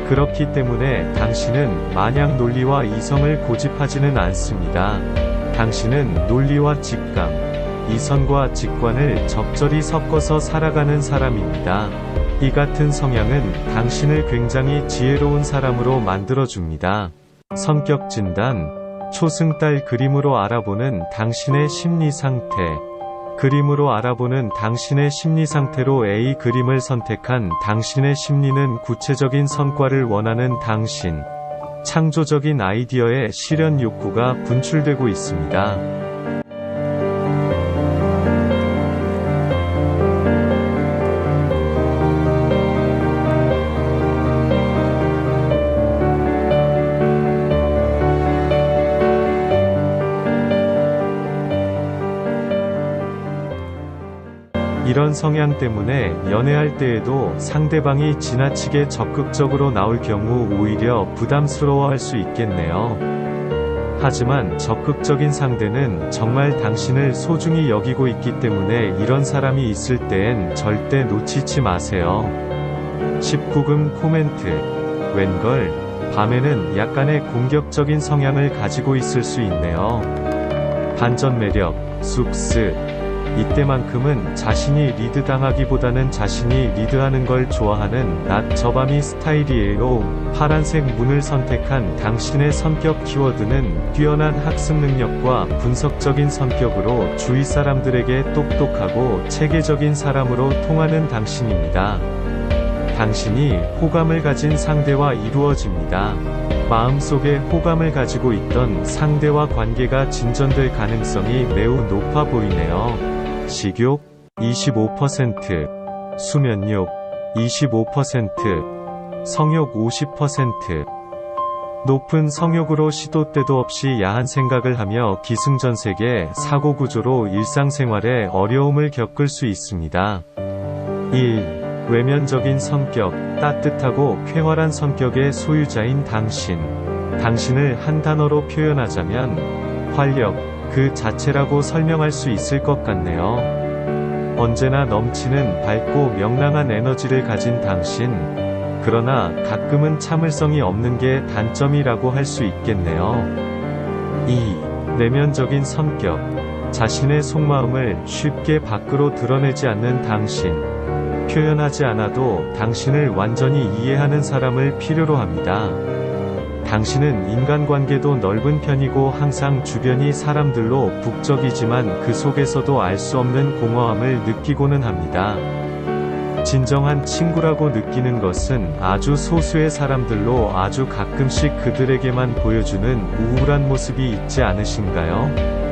그렇기 때문에 당신은 마냥 논리와 이성을 고집하지는 않습니다. 당신은 논리와 직감, 이성과 직관을 적절히 섞어서 살아가는 사람입니다. 이 같은 성향은 당신을 굉장히 지혜로운 사람으로 만들어줍니다. 성격 진단, 초승달 그림으로 알아보는 당신의 심리 상태. 그림으로 알아보는 당신의 심리 상태로 A 그림을 선택한 당신의 심리는 구체적인 성과를 원하는 당신. 창조적인 아이디어의 실현 욕구가 분출되고 있습니다. 이런 성향 때문에 연애할 때에도 상대방이 지나치게 적극적으로 나올 경우 오히려 부담스러워할 수 있겠네요. 하지만 적극적인 상대는 정말 당신을 소중히 여기고 있기 때문에 이런 사람이 있을 땐 절대 놓치지 마세요. 19금 코멘트. 웬걸, 밤에는 약간의 공격적인 성향을 가지고 있을 수 있네요. 반전 매력, 쑥스. 이때만큼은 자신이 리드당하기보다는 자신이 리드하는 걸 좋아하는 낮 저밤이 스타일이에요. 파란색 문을 선택한 당신의 성격 키워드는 뛰어난 학습 능력과 분석적인 성격으로 주위 사람들에게 똑똑하고 체계적인 사람으로 통하는 당신입니다. 당신이 호감을 가진 상대와 이루어집니다. 마음속에 호감을 가지고 있던 상대와 관계가 진전될 가능성이 매우 높아 보이네요. 식욕 25%, 수면욕 25%, 성욕 50%. 높은 성욕으로 시도 때도 없이 야한 생각을 하며 기승전색의 사고구조로 일상생활에 어려움을 겪을 수 있습니다. 1. 외면적인 성격, 따뜻하고 쾌활한 성격의 소유자인 당신. 당신을 한 단어로 표현하자면 활력 그 자체라고 설명할 수 있을 것 같네요. 언제나 넘치는 밝고 명랑한 에너지를 가진 당신. 그러나 가끔은 참을성이 없는 게 단점이라고 할 수 있겠네요. 2. 내면적인 성격. 자신의 속마음을 쉽게 밖으로 드러내지 않는 당신. 표현하지 않아도 당신을 완전히 이해하는 사람을 필요로 합니다. 당신은 인간관계도 넓은 편이고 항상 주변이 사람들로 북적이지만 그 속에서도 알 수 없는 공허함을 느끼고는 합니다. 진정한 친구라고 느끼는 것은 아주 소수의 사람들로 아주 가끔씩 그들에게만 보여주는 우울한 모습이 있지 않으신가요?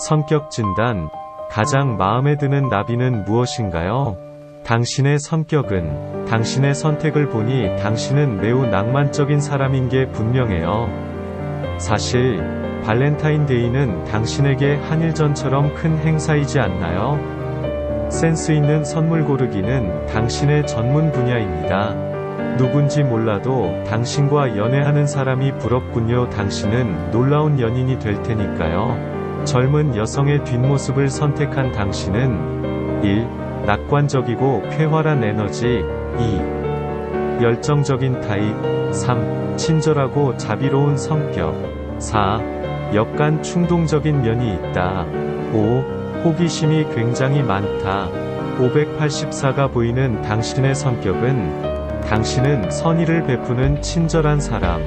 성격 진단. 가장 마음에 드는 나비는 무엇인가요? 당신의 성격은 당신의 선택을 보니 당신은 매우 낭만적인 사람인 게 분명해요. 사실 발렌타인데이는 당신에게 한일전처럼 큰 행사이지 않나요? 센스 있는 선물 고르기는 당신의 전문 분야입니다. 누군지 몰라도 당신과 연애하는 사람이 부럽군요. 당신은 놀라운 연인이 될 테니까요. 젊은 여성의 뒷모습을 선택한 당신은 1. 낙관적이고 쾌활한 에너지. 2. 열정적인 타입. 3. 친절하고 자비로운 성격. 4. 약간 충동적인 면이 있다. 5. 호기심이 굉장히 많다. 584가 보이는 당신의 성격은 당신은 선의를 베푸는 친절한 사람.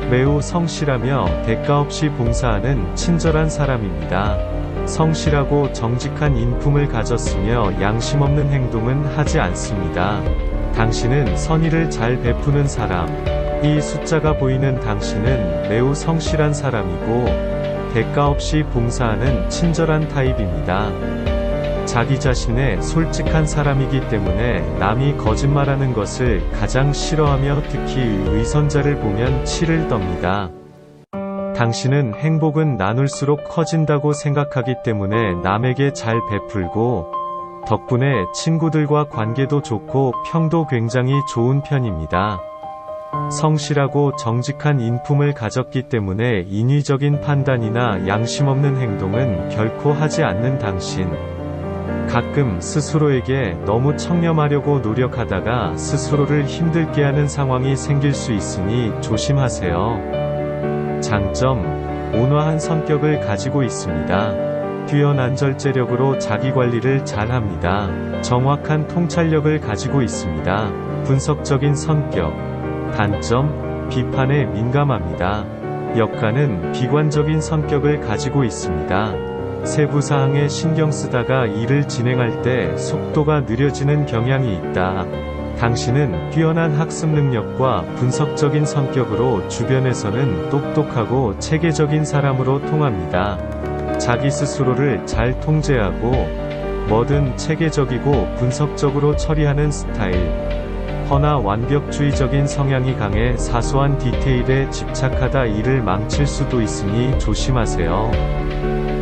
매우 성실하며 대가 없이 봉사하는 친절한 사람입니다. 성실하고 정직한 인품을 가졌으며 양심 없는 행동은 하지 않습니다. 당신은 선의를 잘 베푸는 사람. 이 숫자가 보이는 당신은 매우 성실한 사람이고 대가 없이 봉사하는 친절한 타입입니다. 자기 자신의 솔직한 사람이기 때문에 남이 거짓말하는 것을 가장 싫어하며 특히 위선자를 보면 치를 떱니다. 당신은 행복은 나눌수록 커진다고 생각하기 때문에 남에게 잘 베풀고 덕분에 친구들과 관계도 좋고 평도 굉장히 좋은 편입니다. 성실하고 정직한 인품을 가졌기 때문에 인위적인 판단이나 양심 없는 행동은 결코 하지 않는 당신. 가끔 스스로에게 너무 청렴하려고 노력하다가 스스로를 힘들게 하는 상황이 생길 수 있으니 조심하세요. 장점, 온화한 성격을 가지고 있습니다. 뛰어난 절제력으로 자기관리를 잘합니다. 정확한 통찰력을 가지고 있습니다. 분석적인 성격. 단점, 비판에 민감합니다. 역가는 비관적인 성격을 가지고 있습니다. 세부사항에 신경 쓰다가 일을 진행할 때 속도가 느려지는 경향이 있다. 당신은 뛰어난 학습 능력과 분석적인 성격으로 주변에서는 똑똑하고 체계적인 사람으로 통합니다. 자기 스스로를 잘 통제하고 뭐든 체계적이고 분석적으로 처리하는 스타일. 허나 완벽주의적인 성향이 강해 사소한 디테일에 집착하다 일을 망칠 수도 있으니 조심하세요.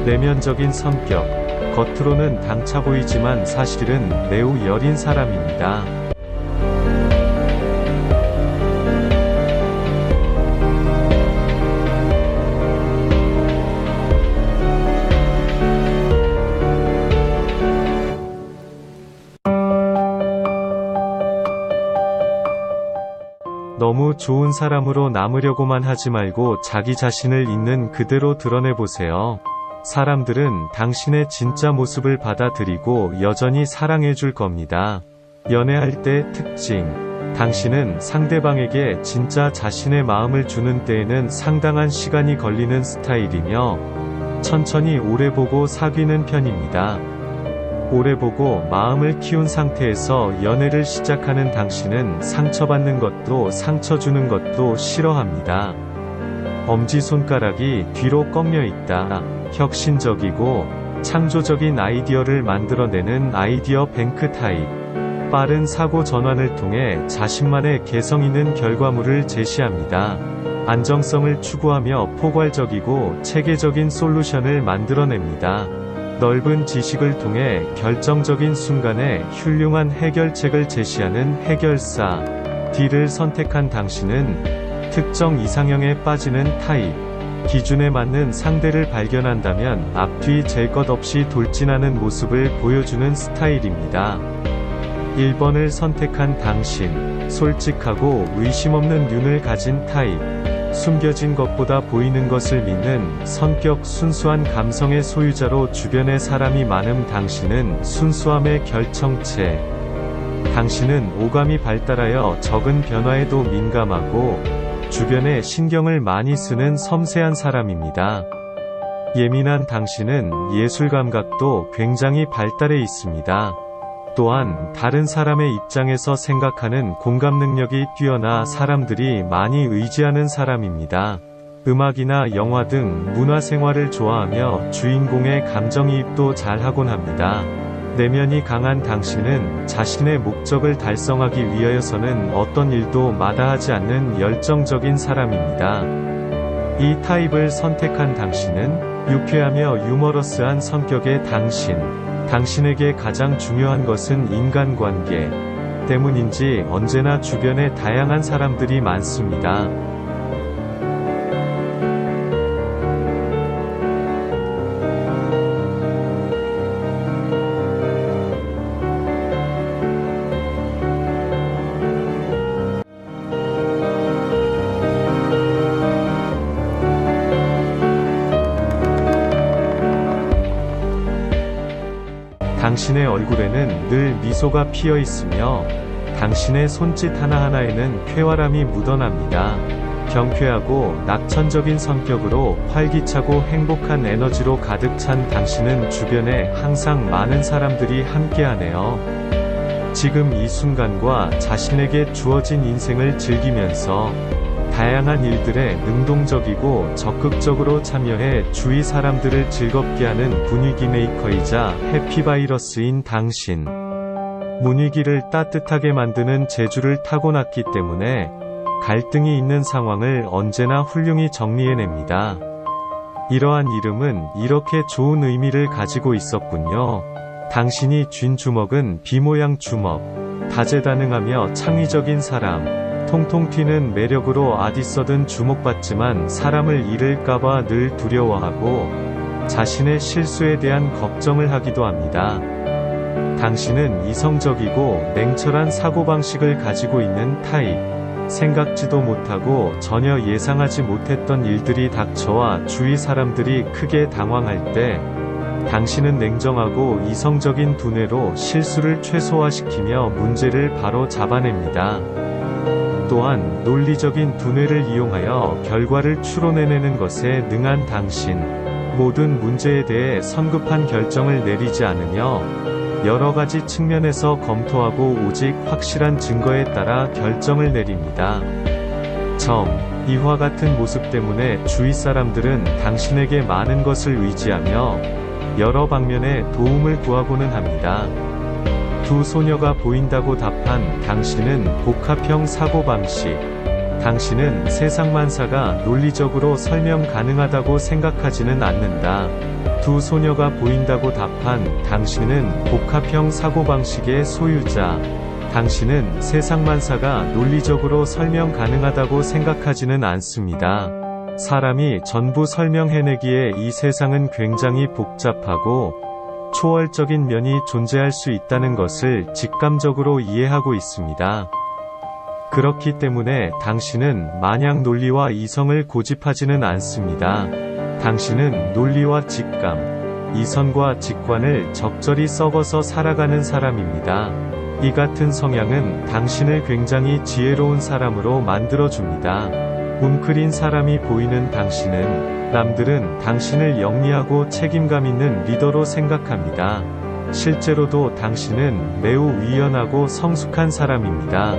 내면적인 성격. 겉으로는 당차 보이지만 사실은 매우 여린 사람입니다. 너무 좋은 사람으로 남으려고만 하지 말고 자기 자신을 있는 그대로 드러내보세요. 사람들은 당신의 진짜 모습을 받아들이고 여전히 사랑해줄 겁니다. 연애할 때 특징. 당신은 상대방에게 진짜 자신의 마음을 주는 데에는 상당한 시간이 걸리는 스타일이며 천천히 오래 보고 사귀는 편입니다. 오래 보고 마음을 키운 상태에서 연애를 시작하는 당신은 상처받는 것도 상처 주는 것도 싫어합니다. 엄지손가락이 뒤로 꺾여 있다. 혁신적이고 창조적인 아이디어를 만들어내는 아이디어 뱅크 타입. 빠른 사고 전환을 통해 자신만의 개성 있는 결과물을 제시합니다. 안정성을 추구하며 포괄적이고 체계적인 솔루션을 만들어냅니다. 넓은 지식을 통해 결정적인 순간에 훌륭한 해결책을 제시하는 해결사. D를 선택한 당신은 특정 이상형에 빠지는 타입. 기준에 맞는 상대를 발견한다면 앞뒤 잴 것 없이 돌진하는 모습을 보여주는 스타일입니다. 1번을 선택한 당신. 솔직하고 의심 없는 눈을 가진 타입. 숨겨진 것보다 보이는 것을 믿는 성격, 순수한 감성의 소유자로 주변에 사람이 많음. 당신은 순수함의 결정체. 당신은 오감이 발달하여 적은 변화에도 민감하고 주변에 신경을 많이 쓰는 섬세한 사람입니다. 예민한 당신은 예술 감각도 굉장히 발달해 있습니다. 또한 다른 사람의 입장에서 생각하는 공감 능력이 뛰어나 사람들이 많이 의지하는 사람입니다. 음악이나 영화 등 문화생활을 좋아하며 주인공의 감정이입도 잘하곤 합니다. 내면이 강한 당신은 자신의 목적을 달성하기 위하여서는 어떤 일도 마다하지 않는 열정적인 사람입니다. 이 타입을 선택한 당신은 유쾌하며 유머러스한 성격의 당신. 당신에게 가장 중요한 것은 인간관계 때문인지 언제나 주변에 다양한 사람들이 많습니다. 당신의 얼굴에는 늘 미소가 피어 있으며 당신의 손짓 하나하나에는 쾌활함이 묻어납니다. 경쾌하고 낙천적인 성격으로 활기차고 행복한 에너지로 가득 찬 당신은 주변에 항상 많은 사람들이 함께하네요. 지금 이 순간과 자신에게 주어진 인생을 즐기면서 다양한 일들에 능동적이고 적극적으로 참여해 주위 사람들을 즐겁게 하는 분위기 메이커이자 해피바이러스인 당신. 분위기를 따뜻하게 만드는 재주를 타고났기 때문에 갈등이 있는 상황을 언제나 훌륭히 정리해냅니다. 이러한 이름은 이렇게 좋은 의미를 가지고 있었군요. 당신이 쥔 주먹은 비모양 주먹. 다재다능하며 창의적인 사람. 통통 튀는 매력으로 어디서든 주목받지만 사람을 잃을까봐 늘 두려워하고 자신의 실수에 대한 걱정을 하기도 합니다. 당신은 이성적이고 냉철한 사고방식을 가지고 있는 타입. 생각지도 못하고 전혀 예상하지 못했던 일들이 닥쳐와 주위 사람들이 크게 당황할 때 당신은 냉정하고 이성적인 두뇌로 실수를 최소화시키며 문제를 바로 잡아냅니다. 또한 논리적인 두뇌를 이용하여 결과를 추론해내는 것에 능한 당신. 모든 문제에 대해 성급한 결정을 내리지 않으며 여러 가지 측면에서 검토하고 오직 확실한 증거에 따라 결정을 내립니다. 이와 같은 모습 때문에 주위 사람들은 당신에게 많은 것을 의지하며 여러 방면에 도움을 구하고는 합니다. 두 소녀가 보인다고 답한 당신은 복합형 사고방식. 당신은 세상 만사가 논리적으로 설명 가능하다고 생각하지는 않는다. 두 소녀가 보인다고 답한 당신은 복합형 사고방식의 소유자. 당신은 세상 만사가 논리적으로 설명 가능하다고 생각하지는 않습니다. 사람이 전부 설명해내기에 이 세상은 굉장히 복잡하고 초월적인 면이 존재할 수 있다는 것을 직감적으로 이해하고 있습니다. 그렇기 때문에 당신은 마냥 논리와 이성을 고집하지는 않습니다. 당신은 논리와 직감, 이성과 직관을 적절히 썩어서 살아가는 사람입니다. 이 같은 성향은 당신을 굉장히 지혜로운 사람으로 만들어줍니다. 웅크린 사람이 보이는 당신은 남들은 당신을 영리하고 책임감 있는 리더로 생각합니다. 실제로도 당신은 매우 유연하고 성숙한 사람입니다.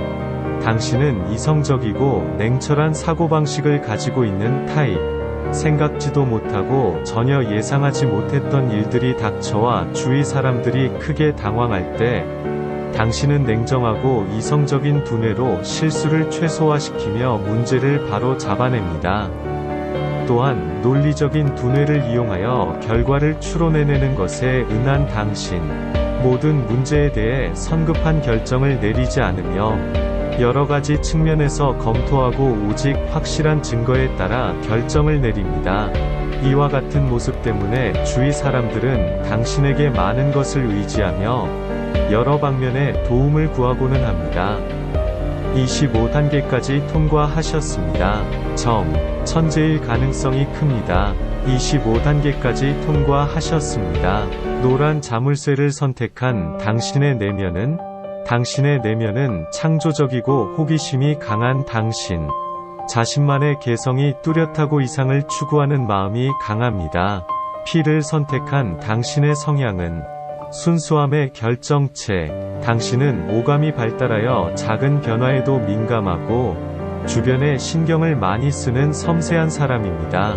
당신은 이성적이고 냉철한 사고방식을 가지고 있는 타입. 생각지도 못하고 전혀 예상하지 못했던 일들이 닥쳐와 주위 사람들이 크게 당황할 때 당신은 냉정하고 이성적인 두뇌로 실수를 최소화시키며 문제를 바로 잡아냅니다. 또한 논리적인 두뇌를 이용하여 결과를 추론해내는 것에 은한 당신. 모든 문제에 대해 성급한 결정을 내리지 않으며 여러 가지 측면에서 검토하고 오직 확실한 증거에 따라 결정을 내립니다. 이와 같은 모습 때문에 주위 사람들은 당신에게 많은 것을 의지하며 여러 방면에 도움을 구하고는 합니다. 25단계까지 통과하셨습니다. 천재일 가능성이 큽니다. 25단계까지 통과하셨습니다. 노란 자물쇠를 선택한 당신의 내면은 창조적이고 호기심이 강한 당신. 자신만의 개성이 뚜렷하고 이상을 추구하는 마음이 강합니다. P를 선택한 당신의 성향은 순수함의 결정체. 당신은 오감이 발달하여 작은 변화에도 민감하고 주변에 신경을 많이 쓰는 섬세한 사람입니다.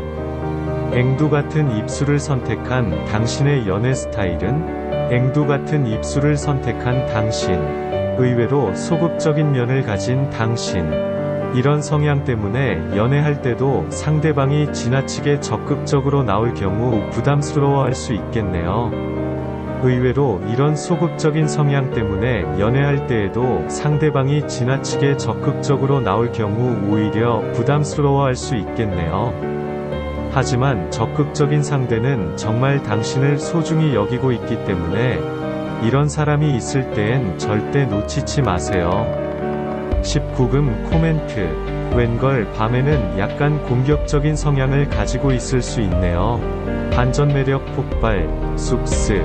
앵두 같은 입술을 선택한 당신의 연애 스타일은 앵두 같은 입술을 선택한 당신. 의외로 소극적인 면을 가진 당신. 이런 성향 때문에 연애할 때도 상대방이 지나치게 적극적으로 나올 경우 부담스러워할 수 있겠네요. 의외로 이런 소극적인 성향 때문에 연애할 때에도 상대방이 지나치게 적극적으로 나올 경우 오히려 부담스러워할 수 있겠네요. 하지만 적극적인 상대는 정말 당신을 소중히 여기고 있기 때문에 이런 사람이 있을 땐 절대 놓치지 마세요. 19금 코멘트. 웬걸 밤에는 약간 공격적인 성향을 가지고 있을 수 있네요. 반전 매력 폭발, 쑥스.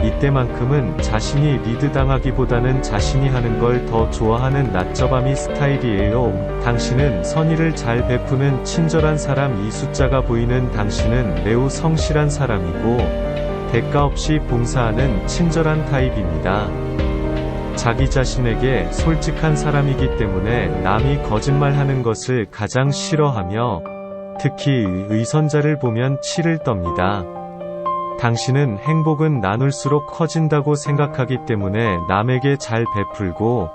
이때만큼은 자신이 리드당하기보다는 자신이 하는 걸 더 좋아하는 낮저밤이 스타일이에요. 당신은 선의를 잘 베푸는 친절한 사람. 이 숫자가 보이는 당신은 매우 성실한 사람이고 대가 없이 봉사하는 친절한 타입입니다. 자기 자신에게 솔직한 사람이기 때문에 남이 거짓말하는 것을 가장 싫어하며 특히 의선자를 보면 치를 떱니다. 당신은 행복은 나눌수록 커진다고 생각하기 때문에 남에게 잘 베풀고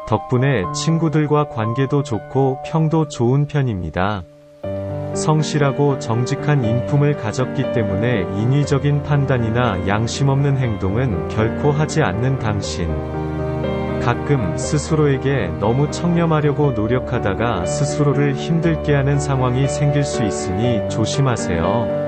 덕분에 친구들과 관계도 좋고 평도 좋은 편입니다. 성실하고 정직한 인품을 가졌기 때문에 인위적인 판단이나 양심 없는 행동은 결코 하지 않는 당신. 가끔 스스로에게 너무 청렴하려고 노력하다가 스스로를 힘들게 하는 상황이 생길 수 있으니 조심하세요.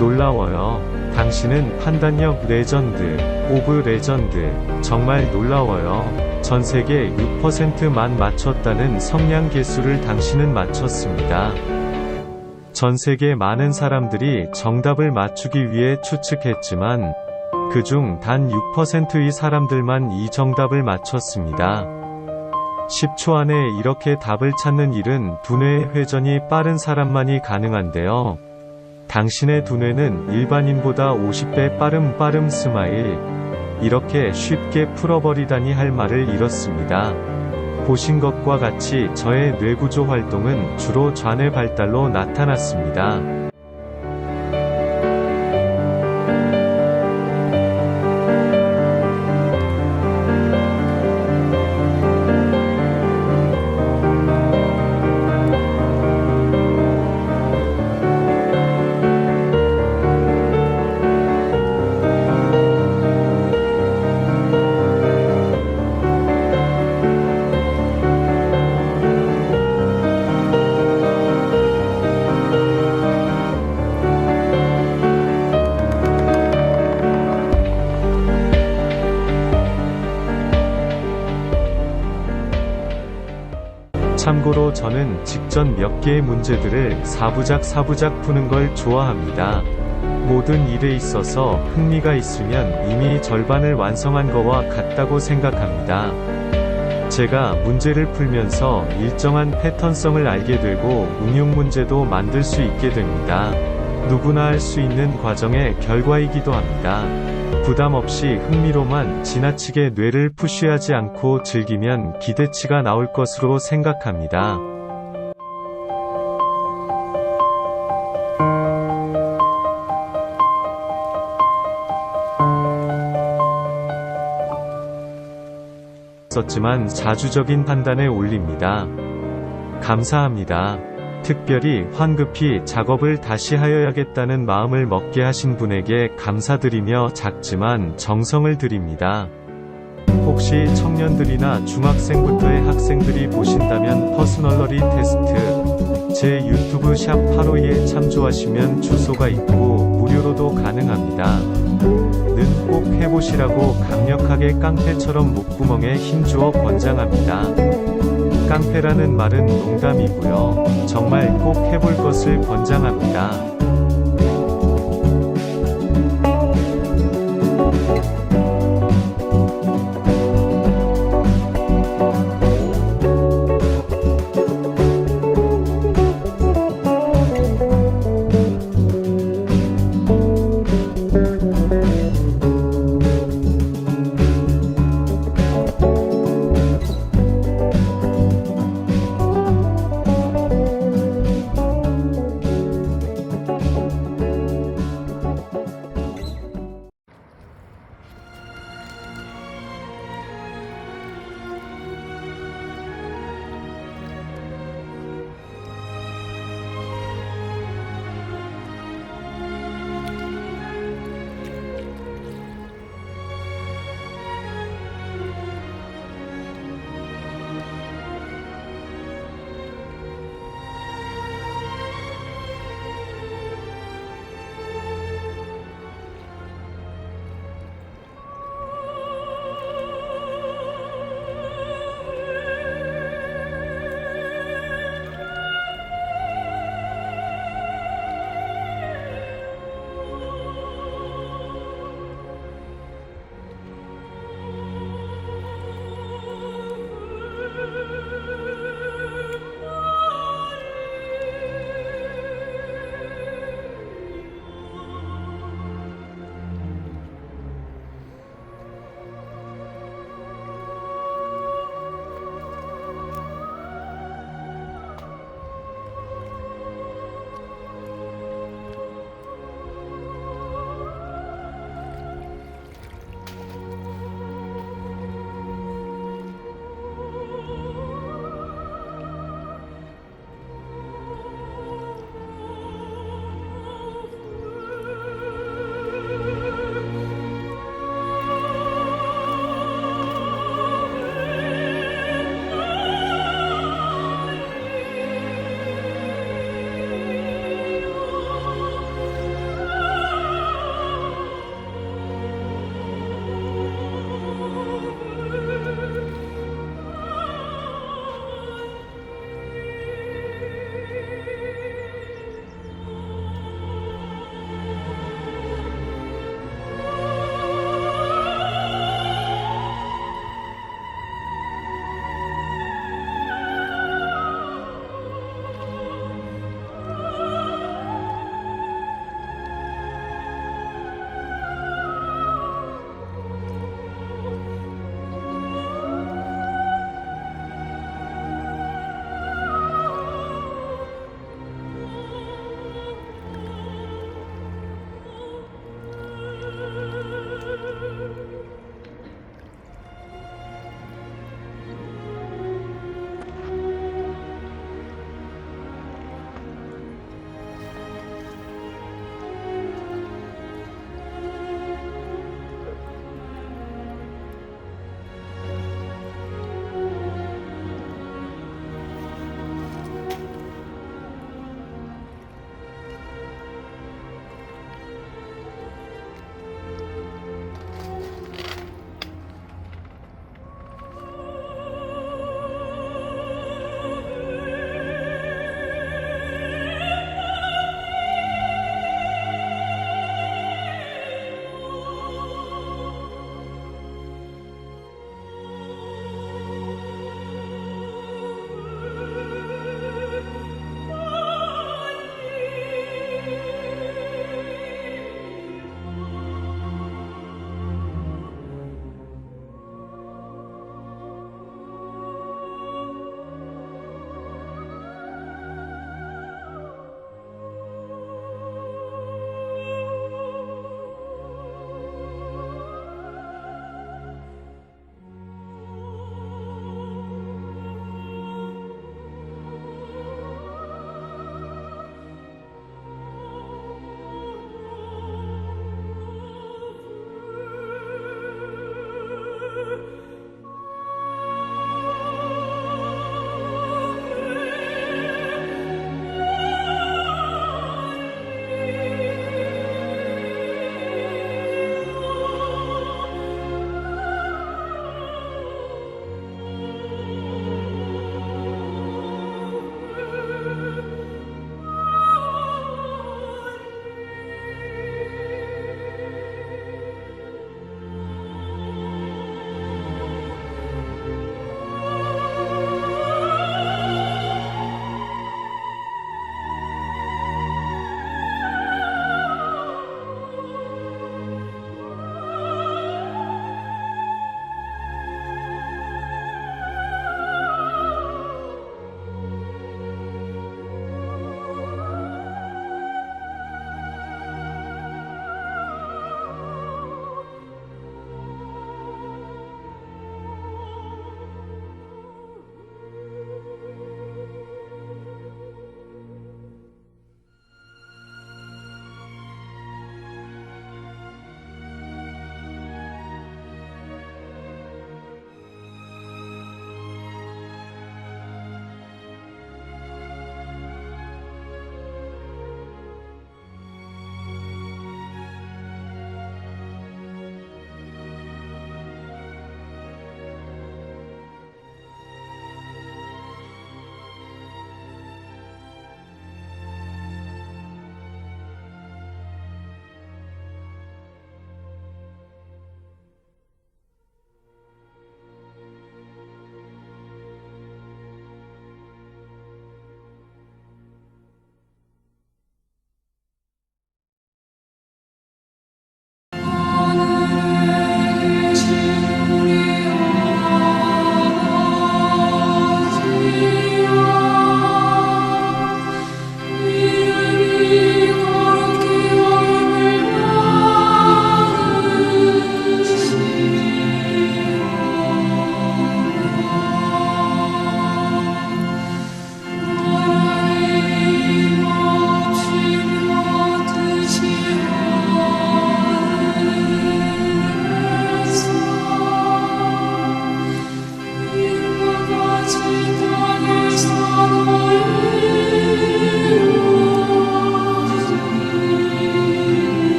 놀라워요. 당신은 판단력 레전드, 오브 레전드. 정말 놀라워요. 전세계 6%만 맞췄다는 성량 개수를 당신은 맞췄습니다. 전세계 많은 사람들이 정답을 맞추기 위해 추측했지만 그중 단 6%의 사람들만 이 정답을 맞췄습니다. 10초 안에 이렇게 답을 찾는 일은 두뇌의 회전이 빠른 사람만이 가능한데요. 당신의 두뇌는 일반인보다 50배 빠름 스마일. 이렇게 쉽게 풀어버리다니 할 말을 잃었습니다. 보신 것과 같이 저의 뇌구조 활동은 주로 좌뇌 발달로 나타났습니다. 참고로 저는 직전 몇 개의 문제들을 사부작 푸는 걸 좋아합니다. 모든 일에 있어서 흥미가 있으면 이미 절반을 완성한 거와 같다고 생각합니다. 제가 문제를 풀면서 일정한 패턴성을 알게 되고 응용 문제도 만들 수 있게 됩니다. 누구나 할 수 있는 과정의 결과이기도 합니다. 부담 없이 흥미로만 지나치게 뇌를 푸시하지 않고 즐기면 기대치가 나올 것으로 생각합니다. 썼지만 자주적인 판단에 올립니다. 감사합니다. 특별히 황급히 작업을 다시 하여야겠다는 마음을 먹게 하신 분에게 감사드리며 작지만 정성을 드립니다. 혹시 청년들이나 중학생부터의 학생들이 보신다면 퍼스널러리 테스트 제 유튜브 샵 852에 참조하시면 주소가 있고 무료로도 가능합니다. 는 꼭 해보시라고 강력하게 깡패처럼 목구멍에 힘주어 권장합니다. 깡패라는 말은 농담이고요. 정말 꼭 해볼 것을 권장합니다.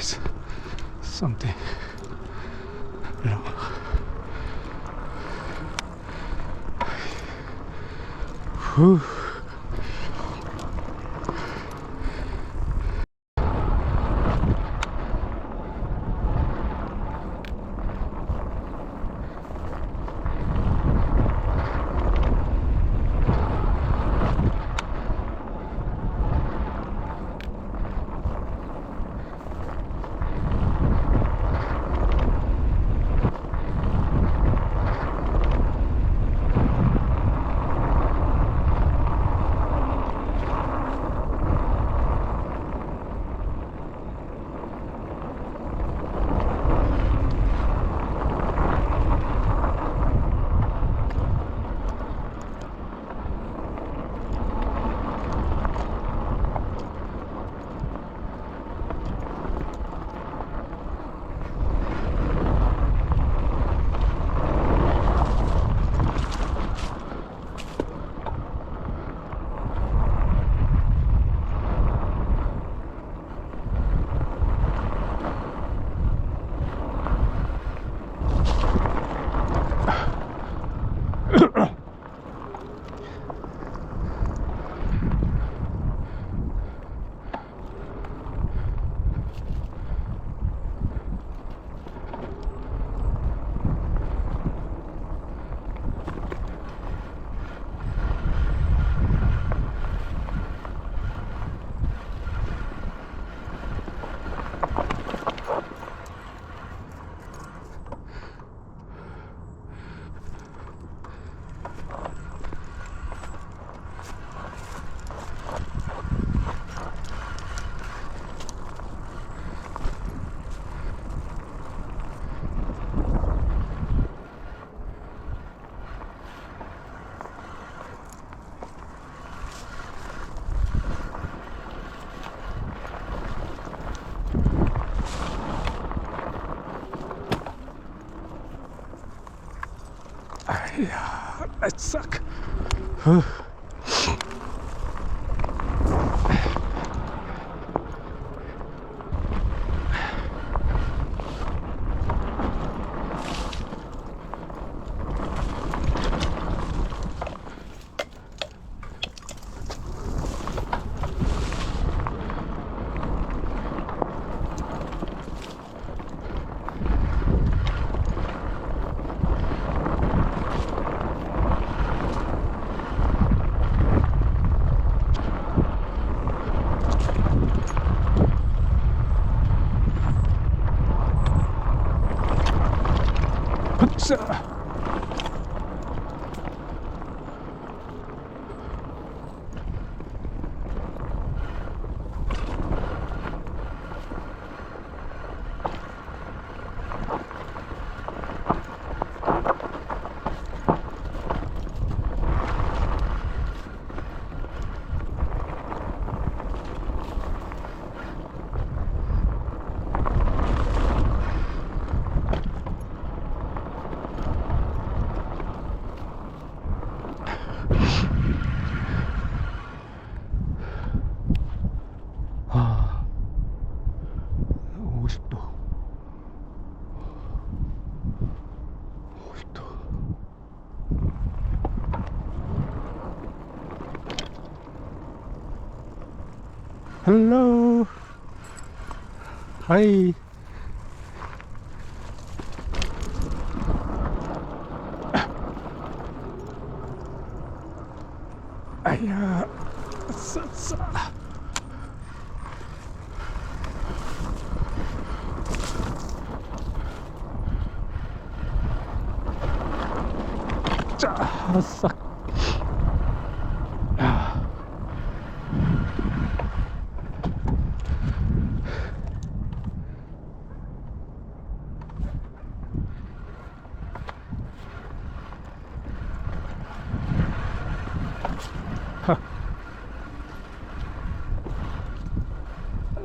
is something wrong. Whew. Yeah, that suck. 아, 50도. 50도. Hello. Hi. 아야, 싸싸. 자, 싹.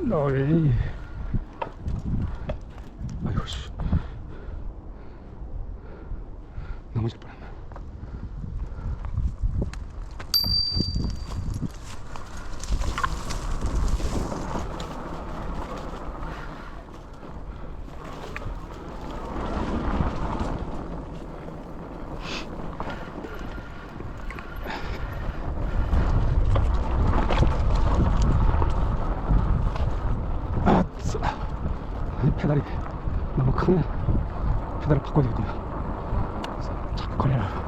너희. 아이고 씨. 넘어질 뻔했네. 이 페달이 너무 크네. 페달을 바꿔야 되거든요. 그래서 자꾸 걸려요.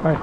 아이.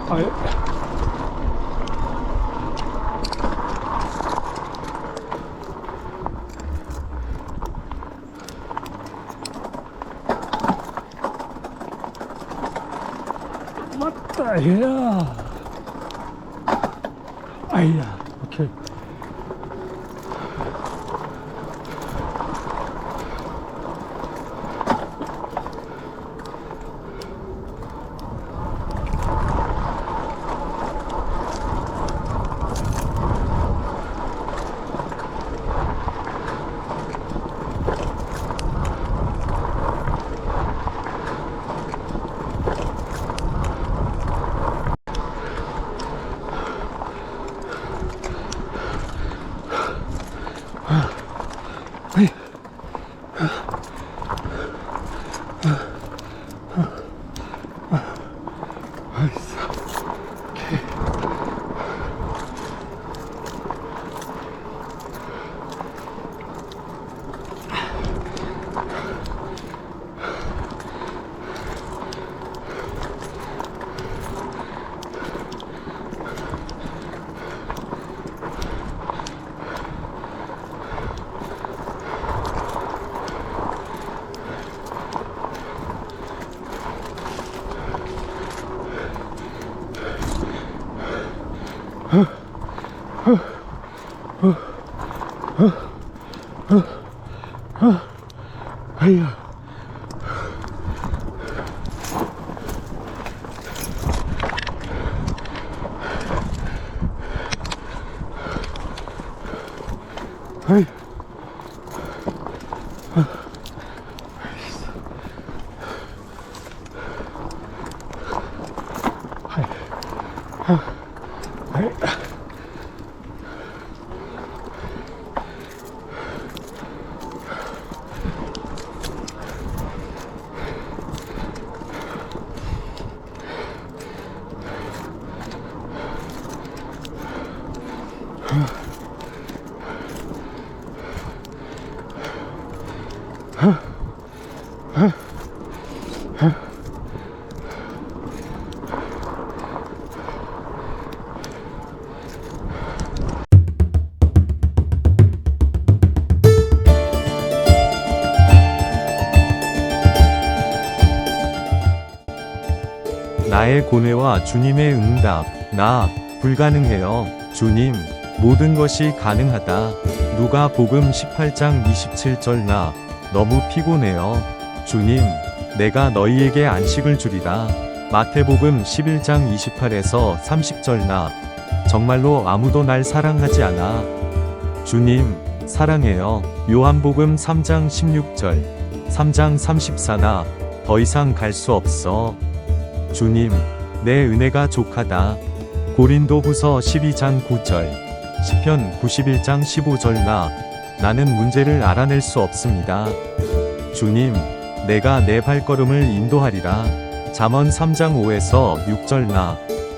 아이. 맞다, 얘야. 아이야, 오케이. 아이야. 아이. 아이. 나의 고뇌와 주님의 응답. 나 불가능해요. 주님, 모든 것이 가능하다. 누가복음 18장 27절. 나 너무 피곤해요. 주님, 내가 너희에게 안식을 주리라. 마태복음 11장 28에서 30절. 나 정말로 아무도 날 사랑하지 않아. 주님, 사랑해요. 요한복음 3장 16절, 3장 34. 나 더 이상 갈 수 없어. 주님, 내 은혜가 족하다. 고린도후서 12장 9절, 시편 91장 15절. 나는 문제를 알아낼 수 없습니다. 주님, 내가 내 발걸음을 인도하리라. 잠언 3장 5에서 6절.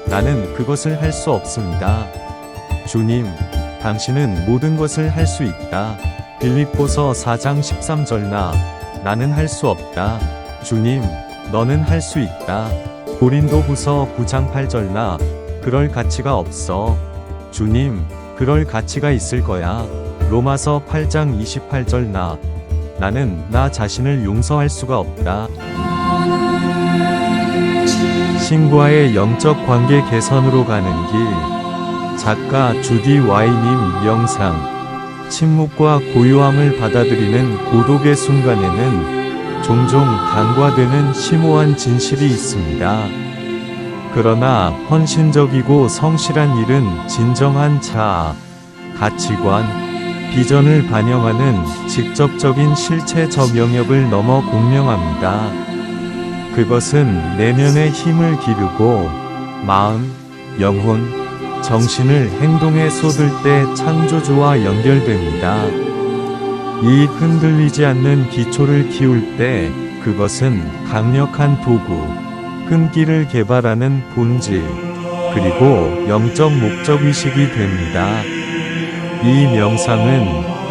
나는 그것을 할 수 없습니다. 주님, 당신은 모든 것을 할 수 있다. 빌립보서 4장 13절. 나는 할 수 없다. 주님, 너는 할 수 있다. 고린도후서 9장 8절. 나 그럴 가치가 없어. 주님, 그럴 가치가 있을 거야. 로마서 8장 28절. 나는 나 자신을 용서할 수가 없다. 신과의 영적 관계 개선으로 가는 길. 작가 주디 와이님. 명상. 침묵과 고요함을 받아들이는 고독의 순간에는 종종 간과되는 심오한 진실이 있습니다. 그러나 헌신적이고 성실한 일은 진정한 자아, 가치관, 비전을 반영하는 직접적인 실체적 영역을 넘어 공명합니다. 그것은 내면의 힘을 기르고 마음, 영혼, 정신을 행동에 쏟을 때 창조주와 연결됩니다. 이 흔들리지 않는 기초를 키울 때 그것은 강력한 도구, 끈기를 개발하는 본질, 그리고 영적 목적의식이 됩니다. 이 명상은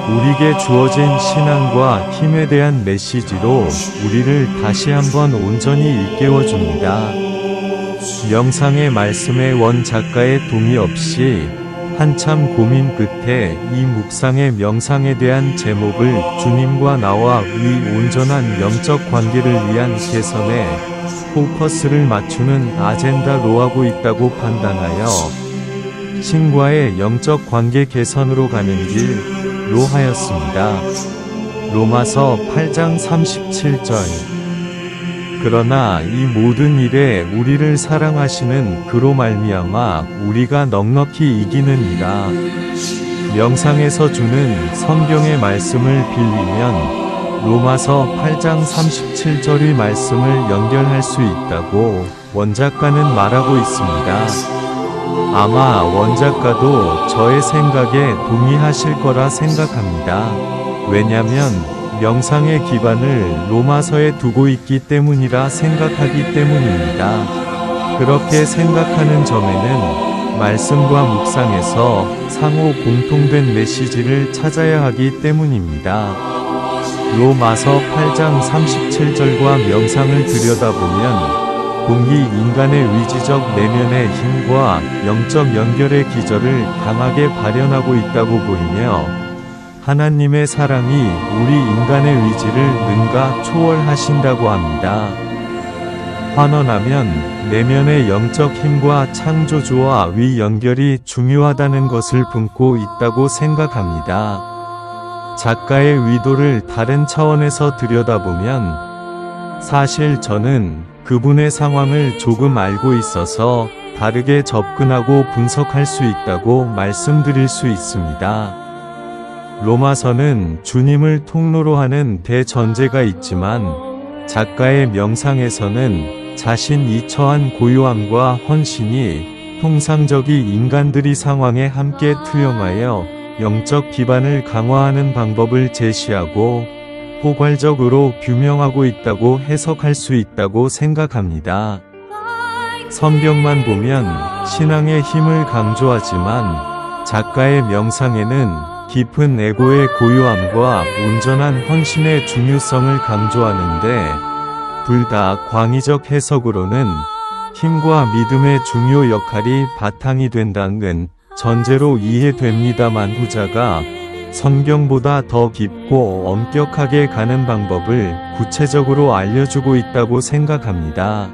우리에게 주어진 신앙과 힘에 대한 메시지로 우리를 다시 한번 온전히 일깨워줍니다. 명상의 말씀에 원 작가의 동의 없이 한참 고민 끝에 이 묵상의 명상에 대한 제목을 주님과 나와 의 온전한 영적 관계를 위한 개선에 포커스를 맞추는 아젠다로 하고 있다고 판단하여 신과의 영적 관계 개선으로 가는 길로 하였습니다. 로마서 8장 37절. 그러나 이 모든 일에 우리를 사랑하시는 그로 말미암아 우리가 넉넉히 이기느니라. 명상에서 주는 성경의 말씀을 빌리면 로마서 8장 37절의 말씀을 연결할 수 있다고 원작가는 말하고 있습니다. 아마 원작가도 저의 생각에 동의하실 거라 생각합니다. 왜냐면 명상의 기반을 로마서에 두고 있기 때문이라 생각하기 때문입니다. 그렇게 생각하는 점에는 말씀과 묵상에서 상호 공통된 메시지를 찾아야 하기 때문입니다. 로마서 8장 37절과 명상을 들여다보면 공기 인간의 위지적 내면의 힘과 영적 연결의 기저를 강하게 발현하고 있다고 보이며 하나님의 사랑이 우리 인간의 위지를 능가 초월하신다고 합니다. 환원하면 내면의 영적 힘과 창조주와 위 연결이 중요하다는 것을 품고 있다고 생각합니다. 작가의 의도를 다른 차원에서 들여다보면 사실 저는 그분의 상황을 조금 알고 있어서 다르게 접근하고 분석할 수 있다고 말씀드릴 수 있습니다. 로마서는 주님을 통로로 하는 대전제가 있지만 작가의 명상에서는 자신이 처한 고요함과 헌신이 통상적인 인간들이 상황에 함께 투영하여 영적 기반을 강화하는 방법을 제시하고 포괄적으로 규명하고 있다고 해석할 수 있다고 생각합니다. 성경만 보면 신앙의 힘을 강조하지만 작가의 명상에는 깊은 에고의 고요함과 온전한 헌신의 중요성을 강조하는데 둘 다 광의적 해석으로는 힘과 믿음의 중요 역할이 바탕이 된다는 전제로 이해됩니다만 후자가 성경보다 더 깊고 엄격하게 가는 방법을 구체적으로 알려주고 있다고 생각합니다.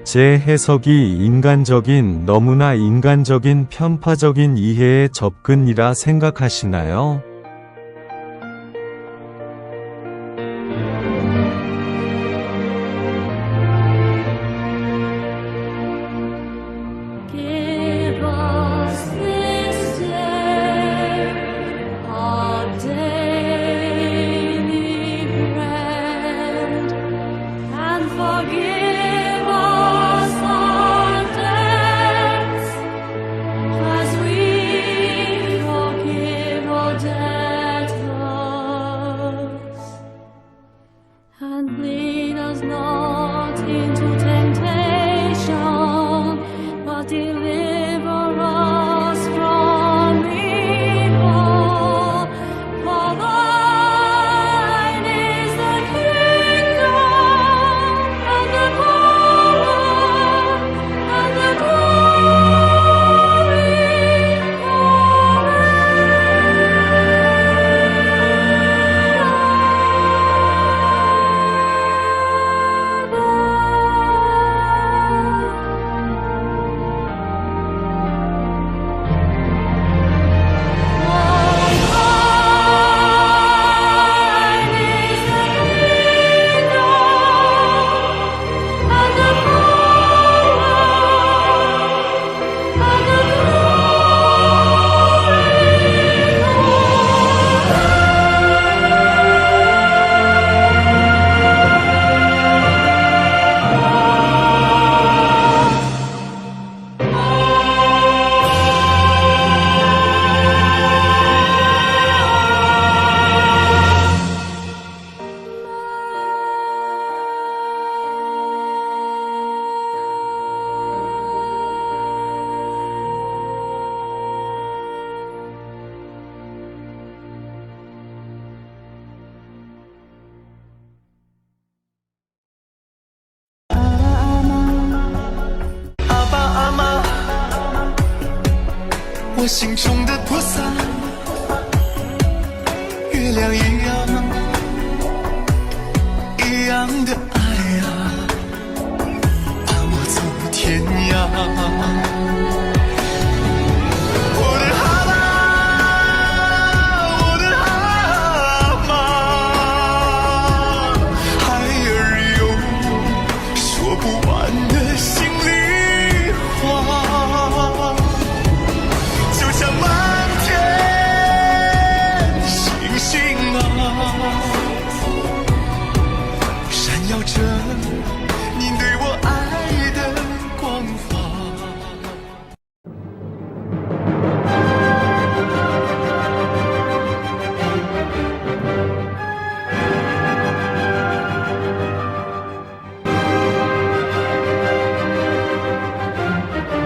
제 해석이 인간적인, 너무나 인간적인 편파적인 이해의 접근이라 생각하시나요? Give us this day our daily bread, and forgive us our debts, as we forgive our debtors. And lead us not into temptation, but deliver us from evil. For thine is the kingdom, and the power, and the glory 아바 아마 我心中的菩萨，月亮一样的爱啊，伴我走天涯。